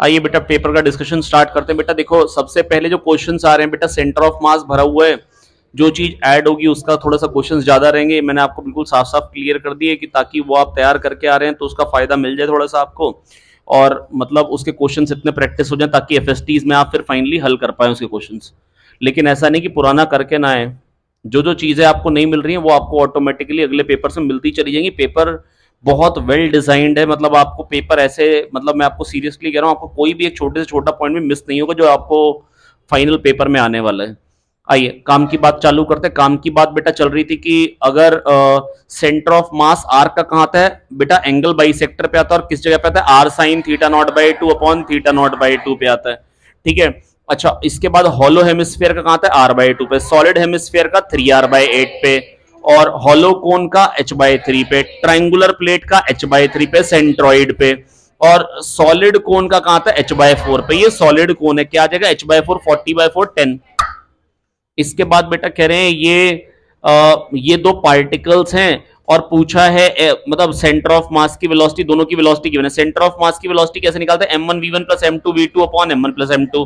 आइए बेटा पेपर का डिस्कशन स्टार्ट करते हैं। बेटा देखो सबसे पहले जो क्वेश्चंस आ रहे हैं बेटा सेंटर ऑफ मास भरा हुआ है, जो चीज ऐड होगी उसका थोड़ा सा क्वेश्चंस ज्यादा रहेंगे। मैंने आपको बिल्कुल साफ साफ क्लियर कर दिए कि ताकि वो आप तैयार करके आ रहे हैं तो उसका फायदा मिल जाए थोड़ा सा आपको, और मतलब उसके क्वेश्चंस इतने प्रैक्टिस हो जाए ताकि एफएसटीज में आप फिर फाइनली हल कर पाए उसके क्वेश्चंस। लेकिन ऐसा नहीं कि पुराना करके ना आए, जो जो चीजें आपको नहीं मिल रही हैं वो आपको ऑटोमेटिकली अगले पेपर से मिलती चली जाएंगी। पेपर बहुत वेल डिजाइंड है, मतलब आपको पेपर ऐसे, मतलब मैं आपको सीरियसली कह रहा हूँ, आपको कोई भी एक छोटे से छोटा पॉइंट भी मिस नहीं होगा जो आपको फाइनल पेपर में आने वाला है। आइए काम की बात चालू करते हैं। काम की बात बेटा चल रही थी कि अगर सेंटर ऑफ मास आर का कहाँ आता है बेटा, एंगल बाई सेक्टर पे आता है, और किस जगह पे आता है, r sine theta not by two upon theta not by two पे आता है। ठीक है। अच्छा इसके बाद हॉलो हेमिस्फीयर का कहाँ आता है, आर बाई टू पे, सॉलिड हेमिस्फीयर का 3r/8 पे, और हॉलो कोन का h/3 पे, ट्राइंगुलर प्लेट का h/3 पे, सेंट्रॉइड पे, और सॉलिड कोन का कहाँ था, h/4 पे। ये सॉलिड कोन है, क्या आ जाएगा, h/4, 40/4, 10। इसके बाद बेटा कह रहे हैं ये दो पार्टिकल्स हैं, और पूछा है मतलब सेंटर ऑफ मास की वेलोसिटी, दोनों की वेलोसिटी गिवन है। सेंटर ऑफ मास की वेलोसिटी कैसे निकालते हैं, m1v1 plus m2v2 upon m1 plus m2।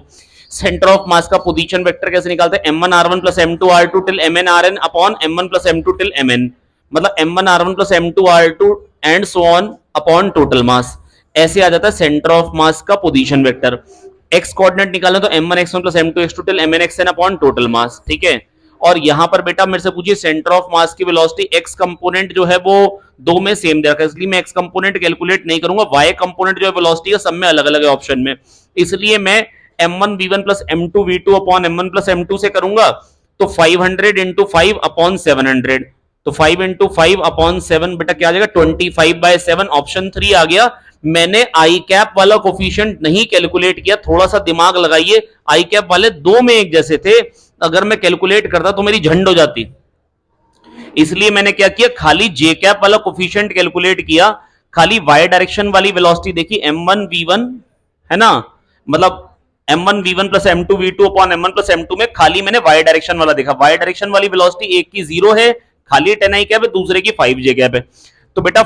Centre of मास का पोजीशन वेक्टर कैसे निकालते हैं, m1r1 plus m2r2 till mn upon m1 plus m2 till mn, मतलब m1r1 plus m2r2 and so on upon total मास। ऐसे आ जाता है सेंटर ऑफ मास का position vector. X coordinate निकालना तो m1x1 plus m2x2 till mnxn upon total मास। ठीक है। और यहां पर बेटा मेरे से पूछिए सेंटर ऑफ मास की वेलोसिटी, एक्स कंपोनेंट जो है वो दो में सेम दे रखा है, इसलिए मैं एक्स कंपोनेंट कैलकुलेट नहीं करूंगा। वाई कंपोनेंट जो है वेलोसिटी है सब में अलग अलग है ऑप्शन में, इसलिए मैं m1v1 plus m2v2 upon m1 plus m2 से करूंगा। तो 500 इंटू 5 अपॉन 700, तो 5 इंटू 5 अपॉन 7 बेटा क्या आ जाएगा, 25/7। ऑप्शन 3 आ गया। मैंने आई कैप वाला कोफिशिएंट नहीं कैलकुलेट किया, थोड़ा सा दिमाग लगाइए, आई कैप वाले दो में एक जैसे थे, अगर मैं कैलकुलेट करता तो मेरी झंड हो जाती, इसलिए मैंने क्या किया, खाली जे कैप वाला कोफिशिएंट कैलकुलेट किया। खाली वाई डायरेक्शन वाली वेलोसिटी देखी, m1v1 है ना, मतलब m1v1 plus m2v2 upon m1 plus m2 में खाली मैंने वाई डायरेक्शन वाला देखा। वाई डायरेक्शन वाली वेलोसिटी एक की 0 है, खाली 10 आई कैप है, दूसरे की 5 जे कैप है। तो बेटा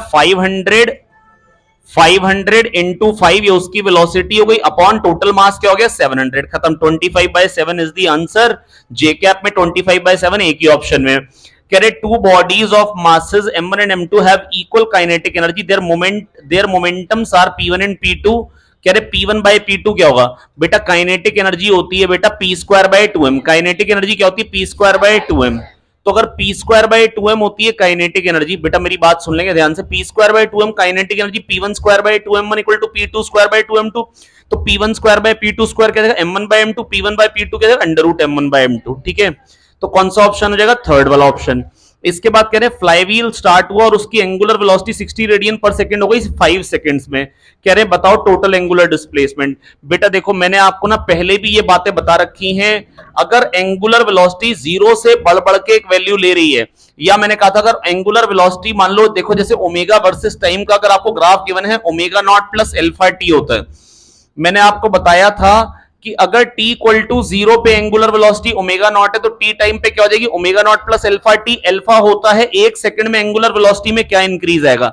500 इंटू 5 ये उसकी वेलोसिटी हो गई, अपॉन टोटल मास क्या हो गया, 700। खत्म, 25/7 is the answer. J cap में 25/7 एक ही ऑप्शन में। कह रहे two bodies of masses m1 and m2 have equal kinetic energy, their momentums are p1 and p2। कह रहे p1/p2 क्या होगा बेटा, काइनेटिक एनर्जी होती है बेटा p²/2m। काइनेटिक एनर्जी क्या होती है, p²/2m। तो अगर p²/2m होती है काइनेटिक एनर्जी, बेटा मेरी बात सुन लेंगे ध्यान से, p²/2m kinetic energy, p1²/2m1 equal to p2²/2m2। तो p1²/p2² क्या देगा, m1/m2, p1/p2 क्या देगा, √m1/m2। ठीक है। तो कौन सा ऑप्शन हो जाएगा, थर्ड वाला ऑप्शन। इसके बाद कह रहे हैं फ्लाईव्हील स्टार्ट हुआ और उसकी angular velocity 60 radian per second हो गई 5 सेकंड्स में। कह रहे हैं बताओ टोटल एंगुलर डिस्प्लेसमेंट। बेटा देखो मैंने आपको ना पहले भी ये बातें बता रखी हैं, अगर एंगुलर वेलोसिटी 0 से बढ़ बढ़ के एक वैल्यू ले रही है, या मैंने कहा था अगर एंगुलर वेलोसिटी मान लो, देखो जैसे ओमेगा वर्सेस टाइम का अगर आपको ग्राफ गिवन है, omega naught plus alpha T होता है। मैंने आपको बताया था कि अगर t इक्वल टू 0 पे एंगुलर वेलोसिटी ओमेगा नॉट है तो t टाइम पे क्या हो जाएगी, omega naught plus alpha T. Alpha होता है एक सेकंड में एंगुलर वेलोसिटी में क्या इंक्रीज आएगा,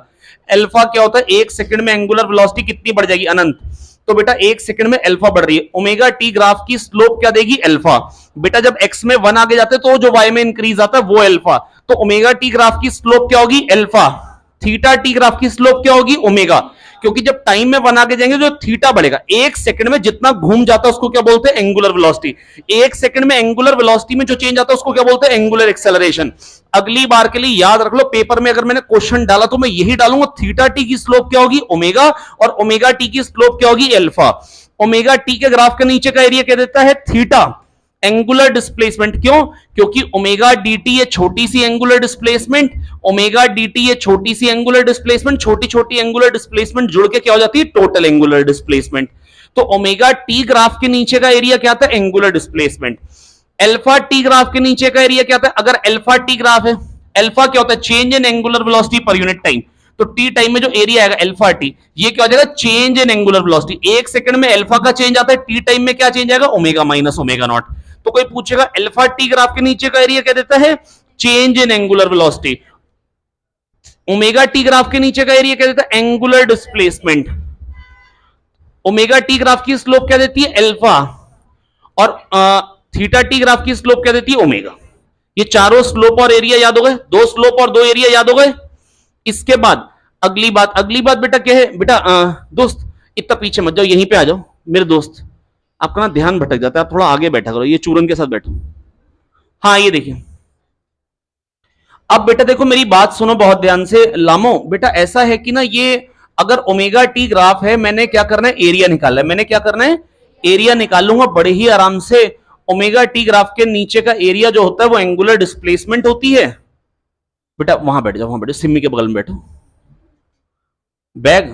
अल्फा क्या होता है, एक सेकंड में एंगुलर वेलोसिटी कितनी बढ़ जाएगी, अनंत। तो बेटा एक सेकंड में अल्फा बढ़ रही है, ओमेगा टी ग्राफ की स्लोप क्या देगी, अल्फा। बेटा जब x में 1 आगे जाते तो जो y में इंक्रीज आता है वो अल्फा, तो ओमेगा टी ग्राफ की स्लोप क्या होगी, अल्फा। थीटा टी ग्राफ की स्लोप क्या होगी, ओमेगा, क्योंकि जब टाइम में 1 आगे जाएंगे जो थीटा बढ़ेगा। एक सेकंड में जितना घूम जाता है उसको क्या बोलते हैं, एंगुलर वेलोसिटी। एक सेकंड में एंगुलर वेलोसिटी में जो चेंज आता है उसको क्या बोलते हैं, एंगुलर एक्सेलरेशन। अगली बार के लिए याद रख लो, पेपर में अगर मैंने क्वेश्चन डाला तो मैं यही डालूंगा, थीटा टी की स्लोप क्या होगी, ओमेगा, और ओमेगा टी की स्लोप क्या होगी, अल्फा। ओमेगा टी के ग्राफ के नीचे का एरिया क्या देता है, थीटा। एंगुलर डिस्प्लेसमेंट क्यों, क्योंकि ओमेगा dt ये छोटी सी एंगुलर डिस्प्लेसमेंट, ओमेगा dt ये छोटी सी एंगुलर डिस्प्लेसमेंट, छोटी छोटी एंगुलर डिस्प्लेसमेंट जुड़ के क्या हो जाती है, टोटल एंगुलर डिस्प्लेसमेंट। तो ओमेगा टी ग्राफ के नीचे का एरिया क्या था, angular displacement. Alpha T graph के नीचे का एरिया क्या था, अगर अल्फा टी ग्राफ है, अल्फा क्या होता है, चेंज इन angular velocity per unit time. तो टी टाइम में जो एरिया आएगा अल्फा टी, ये क्या हो जाएगा, चेंज इन एंगुलर वेलोसिटी। एक सेकंड में अल्फा का चेंज आता है, टी टाइम में क्या चेंज आएगा, ओमेगा माइनस ओमेगा नॉट। तो कोई पूछेगा अल्फा टी ग्राफ के नीचे का एरिया क्या देता है, चेंज इन angular velocity. Omega T graph के नीचे का एरिया क्या देता है, angular displacement. Omega T graph की स्लोप क्या देती है? अल्फा। और थीटा टी ग्राफ की स्लोप क्या देती है? ओमेगा। ये चारों स्लोप और एरिया याद हो गए, दो स्लोप और दो एरिया याद हो गए। इसके बाद अगली बात बेटा क्या है बेटा? दोस्त इतना पीछे मत जाओ, यहीं पे आ जाओ मेरे दोस्त, आपका ना ध्यान भटक जाता है, आप थोड़ा आगे बैठा करो, ये चूरन के साथ बैठो। हाँ ये देखिए, अब बेटा देखो मेरी बात सुनो बहुत ध्यान से लामो। बेटा ऐसा है कि ना ये अगर ओमेगा टी ग्राफ है, मैंने क्या करना है? एरिया निकालना है। मैंने क्या करना है? एरिया निकाल लूंगा बड़े ही आराम से। ओमेगा टी ग्राफ के नीचे का एरिया जो होता है वो एंगुलर डिस्प्लेसमेंट होती है। बेटा वहां बैठ जाओ, वहां बैठो, सिमी के बगल में बैठो। बैग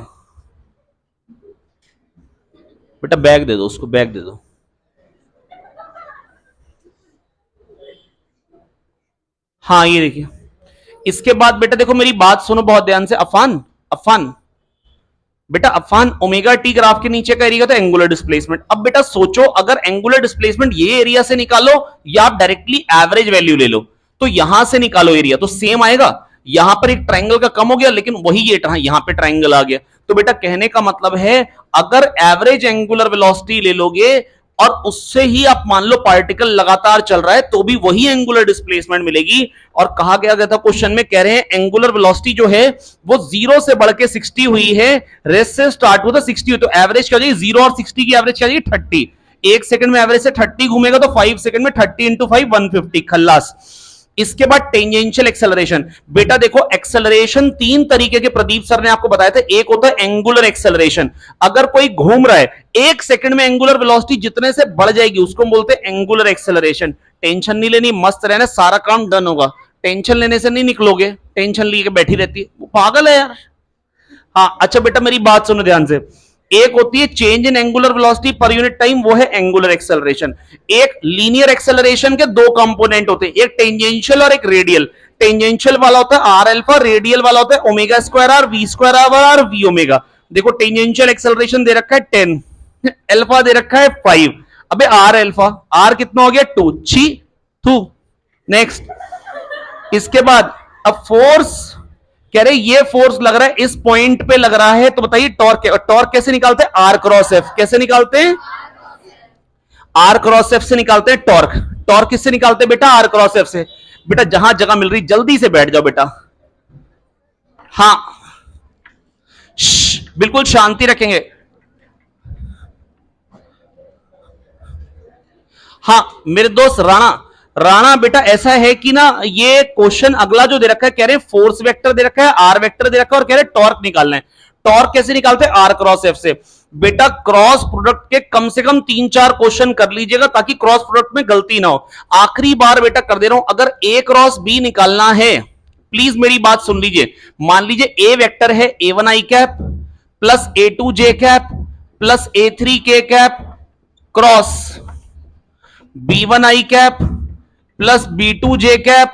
बेटा, बैग दे दो उसको, बैग दे दो। हाँ ये देखिए, इसके बाद बेटा देखो मेरी बात सुनो बहुत ध्यान से। अफान अफान बेटा, अफान ओमेगा टी ग्राफ के नीचे का एरिया तो एंगुलर डिस्प्लेसमेंट। अब बेटा सोचो, अगर एंगुलर डिस्प्लेसमेंट ये एरिया से निकालो या आप डायरेक्टली एवरेज वैल्यू ले लो, तो यहां से निकालो एरिया तो सेम आएगा। यहां पर एक ट्राइंगल का कम हो गया, लेकिन वही ये यहां पे ट्राइंगल आ गया। तो बेटा कहने का मतलब है, अगर एवरेज एंगुलर वेलोसिटी ले लोगे और उससे ही आप मान लो पार्टिकल लगातार चल रहा है, तो भी वही एंगुलर डिस्प्लेसमेंट मिलेगी। और कहा गया था क्वेश्चन में, कह रहे हैं एंगुलर वेलोसिटी जो है वो 0 से बढ़ के 60 हुई है, रेस्ट से स्टार्ट हुआ था 60 हुई, तो एवरेज क्या हो जाएगी? 0 और 60 की एवरेज क्या हो जाएगी? 30। एक सेकंड में एवरेज से 30 घूमेगा, तो 5 सेकंड में 30 इंटू 5 150, खल्लास। इसके बाद टेंजेंशियल एक्सेलरेशन। बेटा देखो एक्सेलरेशन तीन तरीके के प्रदीप सर ने आपको बताया था। एक होता है एंगुलर एक्सेलरेशन, अगर कोई घूम रहा है एक सेकंड में एंगुलर वेलोसिटी जितने से बढ़ जाएगी उसको बोलते हैं एंगुलर एक्सेलरेशन। टेंशन नहीं लेनी, मस्त रहना, सारा काम डन होगा। टेंशन लेने से नहीं निकलोगे, टेंशन लेके बैठी रहती है, वो पागल है यार। हाँ अच्छा बेटा मेरी बात सुनो ध्यान से। एक होती है चेंज इन angular velocity per unit time, वो है एंगुलर एक्सेलरेशन। एक लीनियर एक्सेलरेशन के दो कंपोनेंट होते हैं, एक टेंजेंशियल और एक रेडियल। टेंजेंशियल वाला होता है आर अल्फा, रेडियल वाला होता है omega square r, v square r, v omega. देखो टेंजेंशियल एक्सेलरेशन दे रखा है 10, अल्फा दे रखा है 5। अबे आर अल्फा, आर कितना हो गया? 2 छी 2। नेक्स्ट, इसके बाद अब फोर्स, कह रहे ये फोर्स लग रहा है इस पॉइंट पे लग रहा है, तो बताइए टॉर्क। टॉर्क कैसे निकालते हैं? R cross F. कैसे निकालते हैं? आर क्रॉस एफ से निकालते हैं टॉर्क। टॉर्क किससे निकालते हैं बेटा? आर क्रॉस एफ से। बेटा जहां जगह मिल रही जल्दी से बैठ जाओ बेटा। हाँ बिल्कुल शांति रखेंगे। हाँ मेरे दोस्त राणा, राणा बेटा ऐसा है कि ना ये क्वेश्चन अगला जो दे रखा है, कह रहे फोर्स वेक्टर दे रखा है, आर वेक्टर दे रखा है, और कह रहे टॉर्क निकालना है। टॉर्क कैसे निकालते हैं? आर क्रॉस एफ से। बेटा क्रॉस प्रोडक्ट के कम से कम 3-4 क्वेश्चन कर लीजिएगा ताकि क्रॉस प्रोडक्ट में गलती ना हो। आखिरी बार बेटा कर दे रहा हूं, अगर ए क्रॉस बी निकालना है, प्लीज मेरी बात सुन लीजिए। मान लीजिए ए वेक्टर है A1 आई कैप प्लस A2 जे कैप प्लस A3 के कैप क्रॉस B1 आई कैप प्लस B2 जे कैप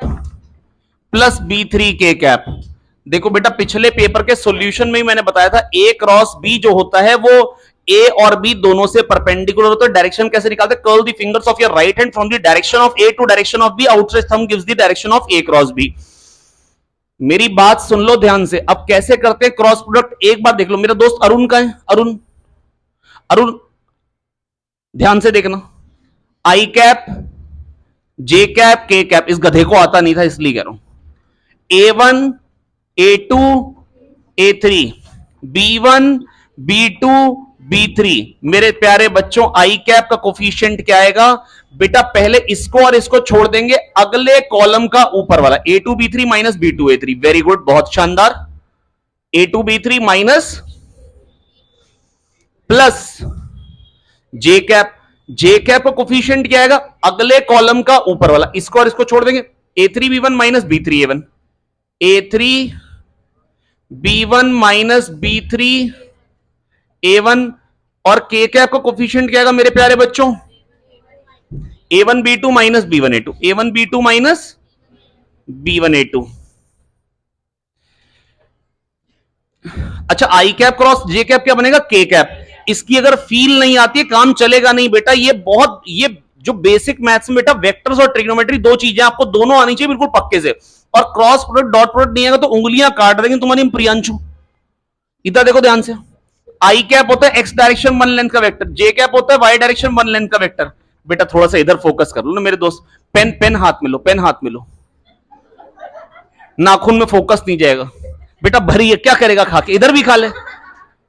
प्लस B3 के कैप। देखो बेटा पिछले पेपर के सॉल्यूशन में ही मैंने बताया था, A क्रॉस B जो होता है वो A और B दोनों से परपेंडिकुलर होता है। डायरेक्शन कैसे निकालते हैं? Curl the fingers of your right hand from the direction of A to direction of B, outside thumb gives the direction of A cross B। मेरी बात सुन लो ध्यान से। अब कैसे करते हैं क्रॉस प्रोडक्ट, एक बार देख लो। मेरा दोस्त अरुण का है, अरुण, अरुण ध्यान से देखना। आई कैप जे कैप के कैप, इस गधे को आता नहीं था इसलिए कह रहा हूं। A1 A2 A3 B1 B2 B3। मेरे प्यारे बच्चों आई कैप का कोफिशिएंट क्या आएगा बेटा? पहले इसको और इसको छोड़ देंगे, अगले कॉलम का ऊपर वाला A2 B3 minus B2 A3। Very good, बहुत शानदार। A2 B3 माइनस प्लस जे कैप, जे कैप का कोफिशिएंट क्या आएगा? अगले कॉलम का ऊपर वाला, इसको और इसको छोड़ देंगे। A3 B1 minus B3 A1, A3 B1 minus B3 A1, और के कैप का कोफिशिएंट क्या आएगा मेरे प्यारे बच्चों? A1 B2 minus B1 A2, A1 B2 minus B1 A2। अच्छा आई कैप क्रॉस जे कैप क्या बनेगा? के कैप। इसकी अगर फील नहीं आती है काम चलेगा नहीं बेटा। ये जो बेसिक मैथ्स में बेटा वेक्टर्स और ट्रिग्नोमेट्री दो चीजें आपको दोनों आनी चाहिए बिल्कुल पक्के से। और क्रॉस प्रोडक्ट डॉट प्रोडक्ट नहीं आएगा तो उंगलियां काट देंगे तुम्हारी प्रियांशु। इधर देखो ध्यान से, आई कैप होता है एक्स डायरेक्शन वन लेंथ का वेक्टर, जे कैप होता है वाई डायरेक्शन वन लेंथ का वेक्टर। बेटा थोड़ा सा इधर फोकस कर लो ना मेरे दोस्त, पेन पेन हाथ में लो, पेन हाथ में लो, नाखून में फोकस नहीं जाएगा। बेटा भरी है, क्या करेगा खा के, इधर भी खा ले।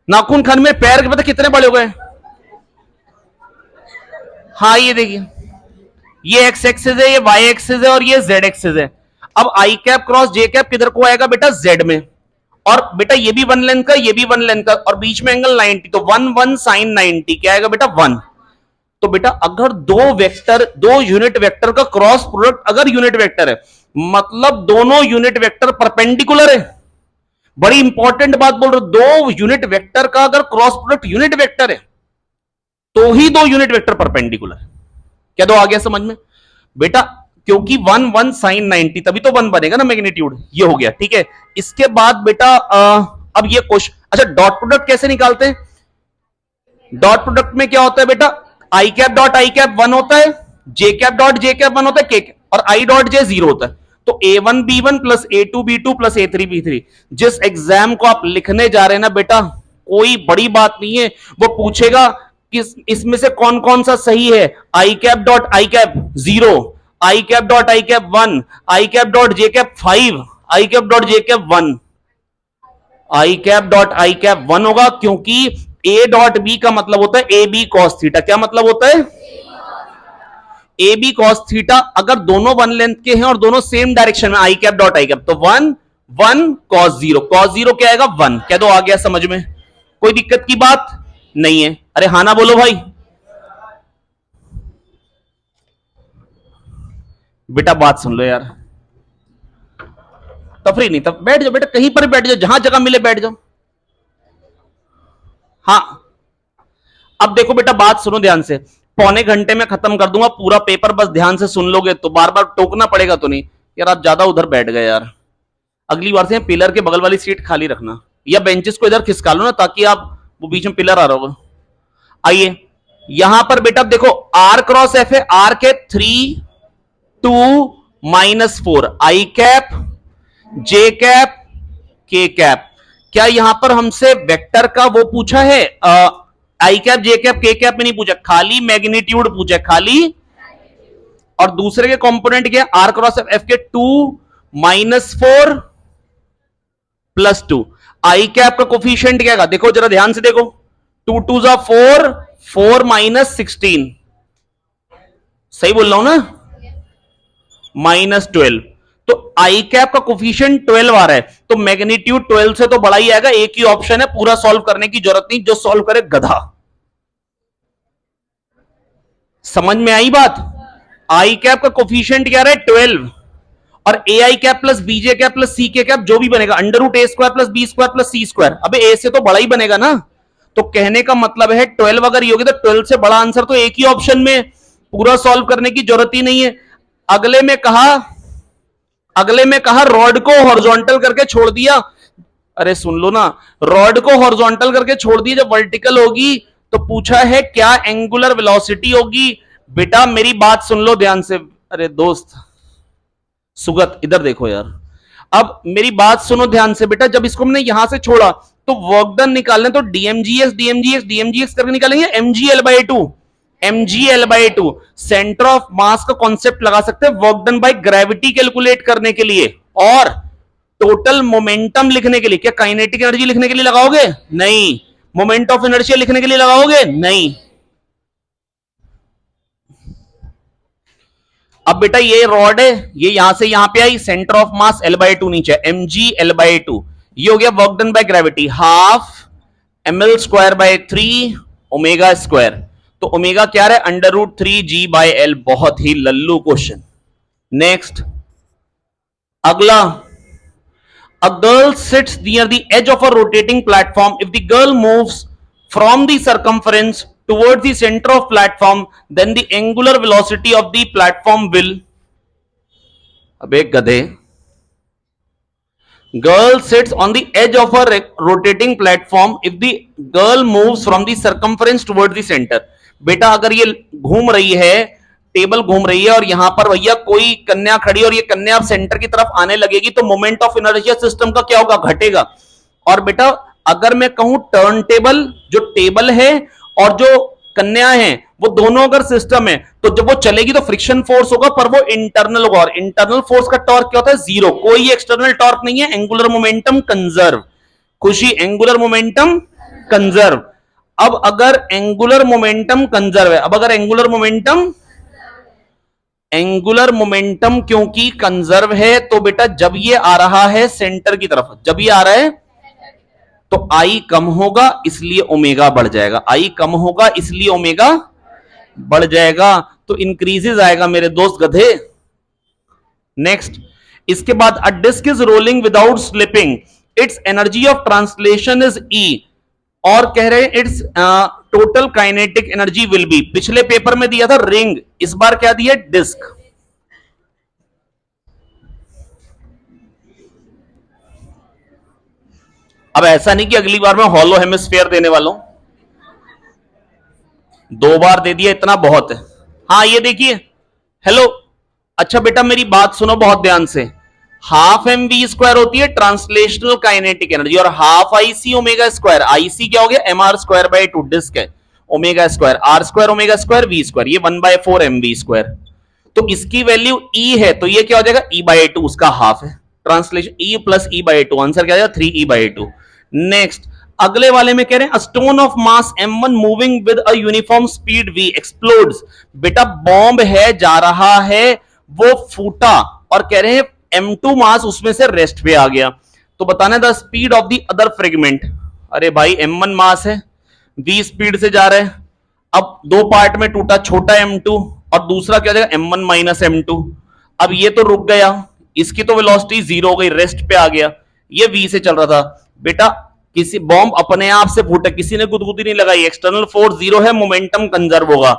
नाखून खाने में पैर के पता कितने बड़े हो गए। हाँ ये देखिए, ये एक्स एक्सिस है, ये वाई एक्सिस है और ये जेड एक्सिस है। अब आई कैप क्रॉस जे कैप किधर को आएगा बेटा, जेड में। और बेटा ये भी वन लेंथ का, ये भी वन लेंथ का, और बीच में एंगल 90, तो 1 साइन 90 क्या आएगा बेटा 1। तो बेटा अगर दो वेक्टर, दो यूनिट वेक्टर का क्रॉस प्रोडक्ट अगर यूनिट वेक्टर है, मतलब दोनों यूनिट वेक्टर परपेंडिकुलर है। बड़ी इंपॉर्टेंट बात बोल रहे हो, दो यूनिट वेक्टर का अगर क्रॉस प्रोडक्ट यूनिट वेक्टर है तो ही दो यूनिट वेक्टर परपेंडिकुलर। क्या दो आ गया समझ में बेटा, क्योंकि 1 साइन 90 तभी तो 1 बनेगा ना मैग्नीट्यूड। ये हो गया ठीक है। इसके बाद बेटा अब ये क्वेश्चन, अच्छा डॉट प्रोडक्ट कैसे निकालते हैं। डॉट प्रोडक्ट में क्या होता है बेटा, आई कैप डॉट आई कैप 1 होता है, जे कैप डॉट जे कैप 1 होता है, के और आई डॉट जे 0 होता है। तो A1 B1 plus A2 B2 plus A3 B3। जिस एग्जाम को आप लिखने जा रहे हैं ना बेटा, कोई बड़ी बात नहीं है, वो पूछेगा कि इसमें से कौन कौन सा सही है। I cap dot I cap 0, I cap dot I cap 1, I cap dot J cap 5, I cap dot J cap 1। I cap dot I cap 1 होगा, क्योंकि ए डॉट बी का मतलब होता है ए बी कॉस थीटा। क्या मतलब होता है, ए बी कॉस थीटा। अगर दोनों वन लेंथ के हैं और दोनों सेम डायरेक्शन में, आई कैप डॉट आई कैप, तो 1 कॉस 0, कॉस 0 क्या आएगा 1। क्या दो आ गया समझ में, कोई दिक्कत की बात नहीं है। अरे हाँ ना बोलो भाई, बेटा बात सुन लो यार, तफरी नहीं, तब बैठ जाओ बेटा, कहीं पर बैठ जाओ, जहां जगह मिले बैठ जाओ। हाँ अब देखो बेटा, बात सुनो ध्यान से, पौने घंटे में खत्म कर दूंगा पूरा पेपर, बस ध्यान से सुन लोगे तो, बार बार टोकना पड़ेगा तो नहीं। यार आप ज्यादा उधर बैठ गए यार, अगली बार से पिलर के बगल वाली सीट खाली रखना, या बेंचेस को इधर खिसका लो ना, ताकि आप, वो बीच में पिलर आ रहा होगा। आइए यहां पर बेटा देखो, आर क्रॉस एफ है, आर के 3 2 -4, आई कैप जे कैप के कैप। क्या यहां पर हमसे वेक्टर का वो पूछा है, आई कैप जे कैप के कैप में नहीं पूछा, खाली मैग्नीट्यूड पूछा, खाली। और दूसरे के कंपोनेंट क्या, आर क्रॉस एफ के 2 -4 +2। आई कैप का कोफिशिएंट क्या है, देखो जरा ध्यान से देखो, 2 2 4, 4 -16, सही बोल रहा हूं ना, -12। तो आई कैप का कोफिशिएंट 12 आ रहा है, तो मैग्नीट्यूड 12 से तो बड़ा ही आएगा। एक ही ऑप्शन है, पूरा सॉल्व करने की जरूरत नहीं, जो सॉल्व करे गधा। समझ में आई बात, आई कैप का कोफिशिएंट क्या रहा है 12, और ए आई कैप प्लस बीजे कैप प्लस सी के कैप जो भी बनेगा, √A² plus B² plus C²। अबे ए से तो बड़ा ही बनेगा ना। तो कहने का मतलब है 12 अगर ये होगी तो 12 से बड़ा आंसर तो एक ही ऑप्शन में, पूरा सॉल्व करने की जरूरत ही नहीं है। अगले में कहा रॉड को हॉरिजॉन्टल करके छोड़ दिया। अरे सुन लो ना, रॉड को हॉरिजॉन्टल करके छोड़ दिया, जब वर्टिकल होगी तो पूछा है क्या एंगुलर वेलोसिटी होगी। बेटा मेरी बात सुन लो ध्यान से, अरे दोस्त सुगत इधर देखो यार, अब मेरी बात सुनो ध्यान से बेटा, जब इसको हमने यहां से छोड़ा तो वर्क डन निकालने, तो डीएमजीएक्स करके निकालेंगे mgl/2 सेंटर ऑफ मास का कॉन्सेप्ट लगा सकते हैं work done by gravity calculate करने के लिए, और टोटल मोमेंटम लिखने के लिए। क्या काइनेटिक एनर्जी लिखने के लिए लगाओगे, नहीं। मोमेंट ऑफ इनर्शिया लिखने के लिए लगाओगे, नहीं। अब बेटा ये रॉड है, ये यहां से यहां पे आई, सेंटर ऑफ मास L/2 नीचे, mgl/2। ये हो गया work done by gravity, ½ ml²/3 ω²। तो ओमेगा क्या है, √3g/L। बहुत ही लल्लू क्वेश्चन। नेक्स्ट अगला, a girl sits near the edge of a rotating platform, if the girl moves from the circumference towards the center of platform, then the angular velocity of the platform will, अबे गधे, girl sits on the edge of a rotating platform if the girl moves from the circumference towards the center। बेटा अगर ये घूम रही है, table घूम रही है, और यहां पर भैया कोई कन्या खड़ी और ये कन्या अब सेंटर की तरफ आने लगेगी, तो मोमेंट ऑफ इनर्शिया सिस्टम का क्या होगा, घटेगा। और बेटा अगर मैं कहूं टर्न टेबल, जो टेबल है और जो कन्या है वो दोनों अगर सिस्टम है तो जब वो चलेगी तो फ्रिक्शन फोर्स होगा, पर वो इंटरनल होगा, और इंटरनल फोर्स का टॉर्क क्या होता है? जीरो, कोई एक्सटर्नल टॉर्क नहीं है, एंगुलर मोमेंटम कंजर्व। खुशी, एंगुलर मोमेंटम कंजर्व। अब अगर एंगुलर मोमेंटम कंजर्व है, अब अगर एंगुलर मोमेंटम क्योंकि कंजर्व है तो बेटा जब ये आ रहा है सेंटर की तरफ, जब ये आ रहा है तो आई कम होगा इसलिए ओमेगा बढ़ जाएगा, आई कम होगा इसलिए ओमेगा बढ़ जाएगा, तो इंक्रीजेस आएगा मेरे दोस्त गधे। नेक्स्ट, इसके बाद a disc is rolling without slipping, its energy of translation is E, और कह रहे हैं its total kinetic energy will be, पिछले पेपर में दिया था रिंग, इस बार क्या दिया? डिस्क। अब ऐसा नहीं कि अगली बार मैं हॉलो हेमिस्फीयर देने वाला हूं, 2 बार दे दिया इतना बहुत है। हाँ ये देखिए, हेलो, अच्छा बेटा मेरी बात सुनो बहुत ध्यान से, हाफ एम वी स्क्वायर होती है ट्रांसलेशनल काइनेटिक एनर्जी, और half I C omega square, I C क्या हो गया? M are square by 2, disc है, omega square are square omega square V square, ये 1/4 एम वी स्क्वायर, तो इसकी वैल्यू ई है तो ये क्या हो जाएगा? ई बाई 2, उसका हाफ है, translation E plus E by 2, answer क्या आ जाएगा? 3 ई बाई 2। नेक्स्ट, अगले वाले में कह रहे हैं stone of mass m1 moving with a uniform speed v explodes, बेटा बॉम्ब है जा रहा है वो फूटा, और कह रहे हैं m2 मास उसमें से रेस्ट पे आ गया, तो बताना the speed of the other fragment. अरे भाई m1 मास है, v स्पीड से जा रहा है, अब 2 पार्ट में टूटा, छोटा m2 और दूसरा क्या हो जाएगा? m1 माइनस m2, अब ये तो रुक गया, इसकी तो वेलोसिटी जीरो हो गई, रेस्ट पे आ गया, ये v से चल रहा था। बेटा किसी बॉम्ब अपने आप से फूटा, किसी ने गुदगुदी नहीं लगाई, एक्सटर्नल फोर्स जीरो है, मोमेंटम कंजर्व होगा।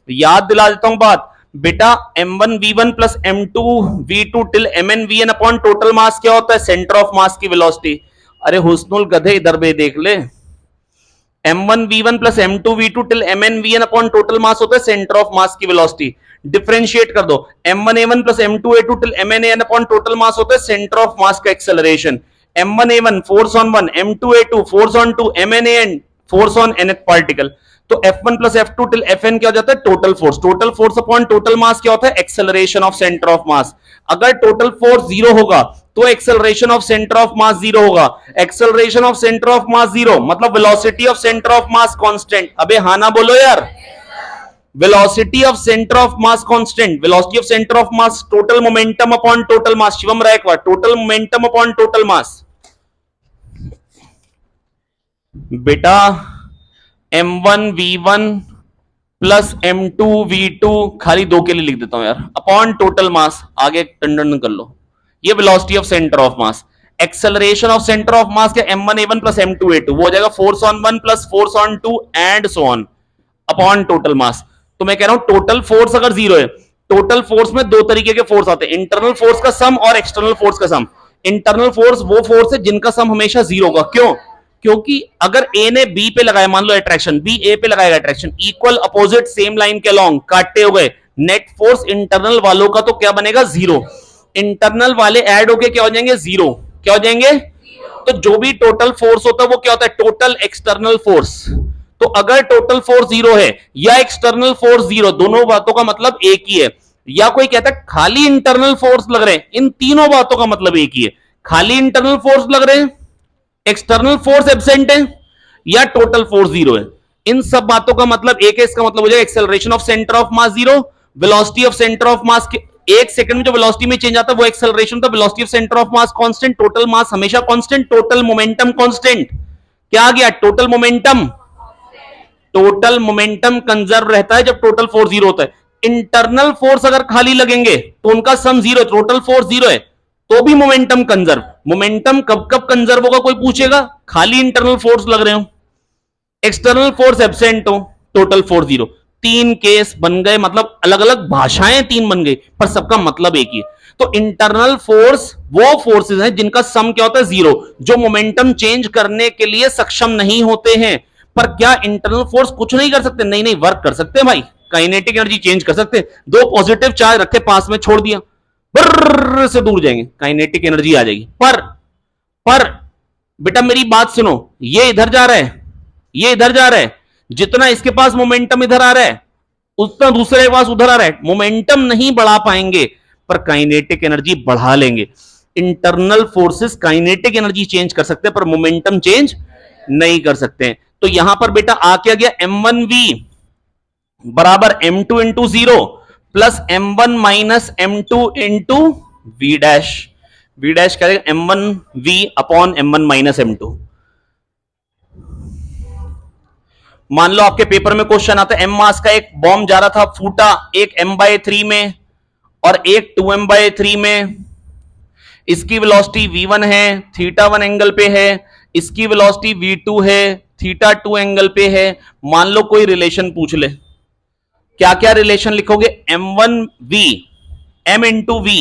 याद दिला देता हूं बात, बेटा m1 v1 plus m2 v2 till mn vn upon total mass क्या होता है? सेंटर ऑफ मास की वेलोसिटी। अरे हुस्नुल गधे इधर भी देख ले, m1 v1 plus m2 v2 till mn vn upon total मास होता है सेंटर ऑफ मास की वेलोसिटी। डिफरेंशिएट कर दो, m1 a1 plus m2 a2 till mn an upon total मास होता है सेंटर ऑफ मास का acceleration. m1 a1 force on 1, m2 a2 force on 2, mn an force on nth particle, तो f1 plus f2 till fn क्या हो जाता है? Total force, total force upon total mass क्या होता है? Acceleration of centre of mass. अगर total force zero होगा तो acceleration of centre of mass zero होगा, acceleration of centre of mass zero मतलब velocity of centre of mass constant. अबे हाँ ना बोलो यार, velocity of centre of mass constant, velocity of centre of mass total momentum upon total mass. Shivam Raikwar, total momentum upon total मास। बेटा m1 v1 plus m2 v2 खाली 2 के लिए लिख देता हूं यार, अपॉन टोटल मास, आगे टंडन कर लो, ये velocity of centre of mass. Acceleration of centre of मास क्या? m1 a1 plus m2 a2, वो हो जाएगा force on 1 plus force on 2 and so on upon total मास। तो मैं कह रहा हूं टोटल फोर्स अगर जीरो है, टोटल फोर्स में 2 तरीके के फोर्स आते हैं, इंटरनल फोर्स का सम और एक्सटर्नल फोर्स का सम। इंटरनल फोर्स वो फोर्स है जिनका सम हमेशा जीरो होगा, क्यों? क्योंकि अगर ए ने बी पे लगाया, मान लो अट्रैक्शन, बी ए पे लगाएगा attraction, equal opposite same line के लॉन्ग काटते हुए, नेट फोर्स इंटरनल वालों का तो क्या बनेगा? जीरो। इंटरनल वाले ऐड होके क्या हो जाएंगे? जीरो। क्या हो जाएंगे? तो जो भी टोटल फोर्स होता है वो क्या होता है? Total external force. तो अगर टोटल फोर्स जीरो है या एक्सटर्नल फोर्स जीरो, दोनों बातों का मतलब एक ही है। या कोई कहता है खाली इंटरनल फोर्स लग रहे हैं, इन तीनों बातों का मतलब एक ही है, खाली इंटरनल फोर्स लग रहे हैं, एक्सटर्नल फोर्स एब्सेंट है, या टोटल फोर्स जीरो है। इन सब बातों का मतलब एक है, इसका मतलब हो जाएगा acceleration of centre of mass zero, velocity of centre of mass के एक सेकंड में जो वेलोसिटी में चेंज आता है वो एक्सेलरेशन था, velocity of centre of mass constant, total mass हमेशा कांस्टेंट, टोटल मोमेंटम कांस्टेंट। क्या आ गया? Total momentum. Total momentum conserve रहता है जब टोटल फोर्स जीरो होता है। इंटरनल फोर्स अगर खाली लगेंगे तो उनका सम जीरो है, टोटल फोर्स जीरो है तो भी मोमेंटम कंजर्व। मोमेंटम कब कब कंजर्व होगा कोई पूछेगा? खाली इंटरनल फोर्स लग रहे हो, एक्सटर्नल फोर्स एब्सेंट हो, टोटल फोर्स जीरो। 3 केस बन गए, मतलब अलग अलग भाषाएं 3 बन गई पर सबका मतलब एक ही है। तो इंटरनल फोर्स वो फोर्सेस हैं जिनका सम क्या होता है? जीरो, जो मोमेंटम चेंज करने के लिए सक्षम नहीं होते हैं। पर क्या इंटरनल फोर्स कुछ नहीं कर सकते? नहीं नहीं, वर्क कर सकते हैं भाई, काइनेटिक एनर्जी चेंज कर सकते हैं। 2 पॉजिटिव चार्ज रखे पास में, छोड़ दिया, बर्र से दूर जाएंगे, काइनेटिक एनर्जी आ जाएगी। पर बेटा मेरी बात सुनो, ये इधर जा रहा है, ये इधर जा रहा है, जितना इसके पास मोमेंटम इधर आ रहा है उतना दूसरे के पास उधर आ रहा है। मोमेंटम नहीं बढ़ा पाएंगे पर काइनेटिक एनर्जी बढ़ा लेंगे। Internal forces kinetic energy change कर सकते हैं पर मोमेंटम चेंज नहीं कर सकते हैं। तो यहां पर बेटा आ क्या गया, m1v बराबर m2 into zero plus m1 minus m2 into v dash. v dash क्या रहेगा, m1v upon m1 minus m2। मान लो आपके पेपर में क्वेश्चन आता है, एम मास का एक बॉम्ब जा रहा था, फूटा, एक m/3 में और एक 2m/3 में। इसकी वेलोसिटी v1 है, θ1 एंगल पे है, इसकी वेलोसिटी v2 है, θ2 एंगल पे है। मान लो कोई रिलेशन पूछ ले, क्या क्या रिलेशन लिखोगे, m1v m इंटू v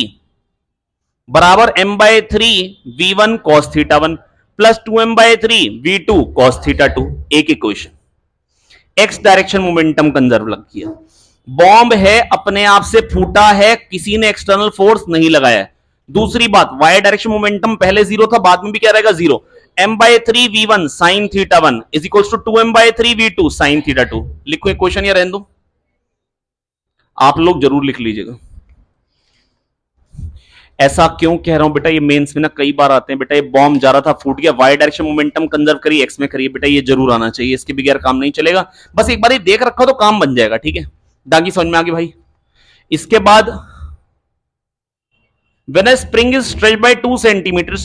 बराबर m/3 v1 cos θ1 plus 2m/3 v2 cos θ2। एक equation. X direction momentum conserve लग किया। बॉम्ब है, अपने आप से फूटा है, किसी ने एक्सटर्नल फोर्स नहीं लगाया है। दूसरी बात, वाई डायरेक्शन मोमेंटम पहले जीरो था, बाद में भी क्या रहेगा zero. m/3 v1 sin θ1 is equal to 2m/3 v2 sin θ2। लिखो इक्वेशन या रहने दो, आप लोग जरूर लिख लीजिएगा। ऐसा क्यों कह रहा हूं बेटा, ये मेंस में ना कई बार आते हैं। बेटा ये बॉम्ब जा रहा था, फूट गया, वाई डायरेक्शन मोमेंटम कंजर्व करिए, एक्स में करिए। बेटा ये जरूर आना चाहिए, इसके बगैर काम नहीं चलेगा। बस एक बार ये देख रखा तो काम बन जाएगा, ठीक है। दागी समझ में आ गई भाई। इसके बाद when a spring is stretched by 2 centimeters,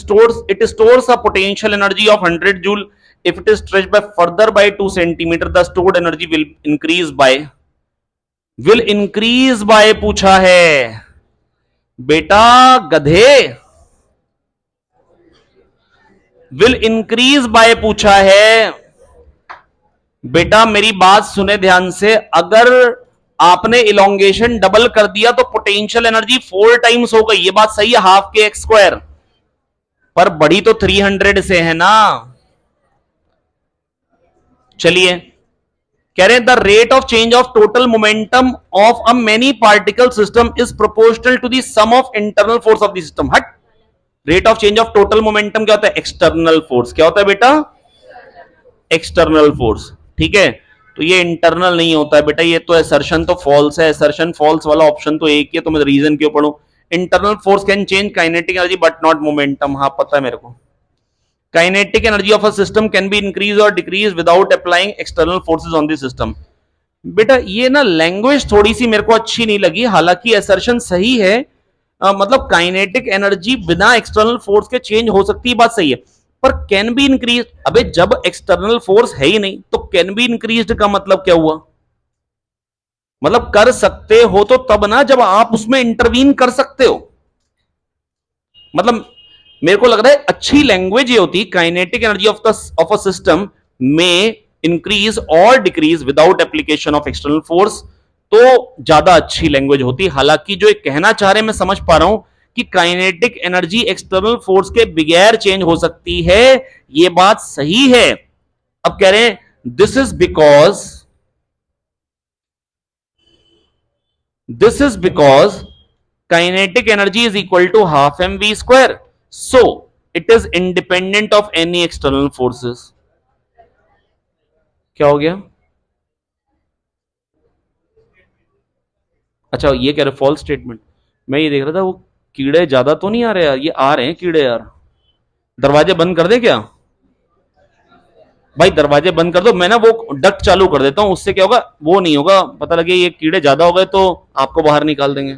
it stores a potential energy of 100 joule. If it is stretched by further by 2 centimeters, the stored energy will increase by पूछा है बेटा गधे, will increase by पूछा है बेटा। मेरी बात सुने ध्यान से, अगर आपने इलोंगेशन डबल कर दिया तो पोटेंशियल एनर्जी 4 टाइम्स हो गई, ये बात सही है, हाफ के एक्स स्क्वायर, पर बड़ी तो 300 से है ना। चलिए कह रहे हैं the rate of change of total momentum of a many particle system is proportional to the sum of internal force of the system. हट, rate of change of total momentum क्या होता है, एक्सटर्नल फोर्स। क्या होता है बेटा, external force, ठीक है। तो ये इंटरनल नहीं होता है बेटा, ये तो असर्शन तो फॉल्स है, असर्शन फॉल्स वाला ऑप्शन तो एक ही है, तो मैं रीजन क्यों पढ़ूं। Internal force can change kinetic energy but not momentum. हाँ पता है मेरे को। Kinetic energy of a system can be increase और decrease without applying external forces on the system. बेटा ये ना लैंग्वेज थोड़ी सी मेरे को अच्छी नहीं लगी, हालांकि असर्शन सही है, मतलब काइनेटिक एनर्जी बिना एक्सटर्नल फोर्स के चेंज हो सकती है, बात सही है, पर कैन बी इंक्रीज। अबे जब एक्सटर्नल फोर्स है ही नहीं तो कैन बी इंक्रीज्ड का मतलब क्या हुआ, मतलब कर सकते हो तो तब ना जब आप उसमें इंटरवीन कर सकते हो। मतलब मेरे को लग रहा है अच्छी लैंग्वेज ये होती, kinetic energy of a system में इंक्रीज और decrease without application of external force, तो ज्यादा अच्छी लैंग्वेज होती। हालांकि जो एक कहना चाह रहे हैं मैं समझ पा रहा हूं कि काइनेटिक एनर्जी एक्सटर्नल फोर्स के बगैर चेंज हो सकती है, ये बात सही है। अब कह रहे हैं this is because kinetic energy is equal to half mv square, so it is independent of any external forces. क्या हो गया, अच्छा ये कह रहे फॉल्स स्टेटमेंट। मैं ये देख रहा था वो कीड़े ज्यादा तो नहीं आ रहे यार, ये आ रहे हैं कीड़े यार। दरवाजे बंद कर दे क्या भाई, दरवाजे बंद कर दो, मैं ना वो डक्ट चालू कर देता हूं, उससे क्या होगा, वो नहीं होगा, पता लगे ये कीड़े ज्यादा हो गए तो आपको बाहर निकाल देंगे।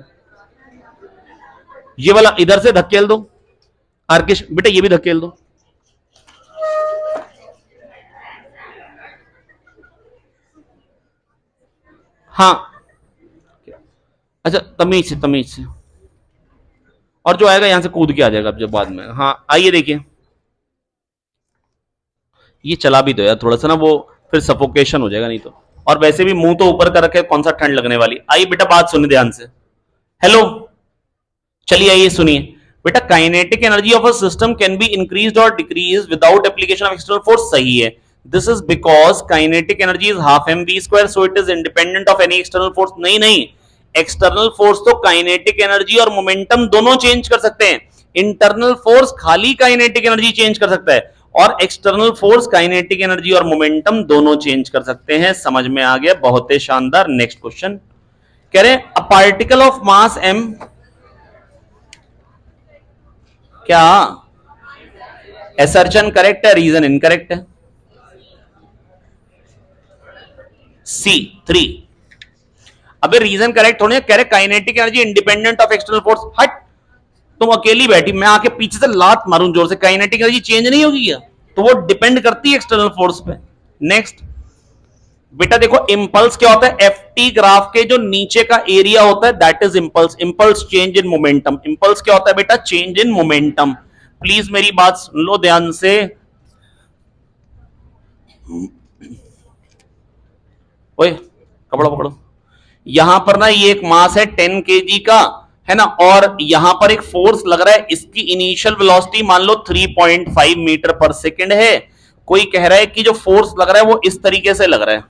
ये वाला इधर से धकेल दो, आर्किश बेटा ये भी धकेल दो। हाँ अच्छा तमीज से, और जो आएगा यहां से कूद के आ जाएगा अब जब बाद में। हाँ आइए देखिए, ये चला भी दो यार थोड़ा सा ना, वो फिर सफोकेशन हो जाएगा नहीं तो। और वैसे भी मुंह तो ऊपर कर रखे, कौन सा ठंड लगने वाली। आइए बेटा बात सुनिए ध्यान से, हेलो चलिए आइए सुनिए बेटा। Kinetic energy of a system can be increased और decrease without application of external force, सही है। This is because kinetic energy is half mv square, so it is independent of any external force. नहीं, external force तो kinetic energy और मोमेंटम दोनों change कर सकते हैं, इंटरनल फोर्स खाली काइनेटिक एनर्जी चेंज कर सकता है। और एक्सटर्नल फोर्स काइनेटिक एनर्जी और मोमेंटम दोनों चेंज कर सकते हैं। समझ में आ गया, बहुत ही शानदार। नेक्स्ट क्वेश्चन कह रहे हैं a particle of mass m, क्या असर्शन करेक्ट है, रीजन इनकरेक्ट है? सी 3। अबे रीजन करेक्ट होने कह रहे kinetic energy independent of external force. हट, तुम अकेली बैठी, मैं आके पीछे से लात मारूं जोर से, काइनेटिक एनर्जी चेंज नहीं होगी क्या? तो वो डिपेंड करती है एक्सटर्नल फोर्स पे। नेक्स्ट बेटा देखो, इंपल्स क्या होता है? एफटी ग्राफ के जो नीचे का एरिया होता है that is impulse. Impulse change in momentum. Impulse क्या होता है बेटा? Change in momentum. प्लीज मेरी बात सुन लो ध्यान से। ओए कपड़ा पकड़ो। यहां पर ना ये एक मास है 10 केजी का, है ना, और यहां पर एक फोर्स लग रहा है। इसकी इनिशियल वेलोसिटी मान लो 3.5 मीटर पर सेकेंड है। कोई कह रहा है कि जो फोर्स लग रहा है वो इस तरीके से लग रहा है।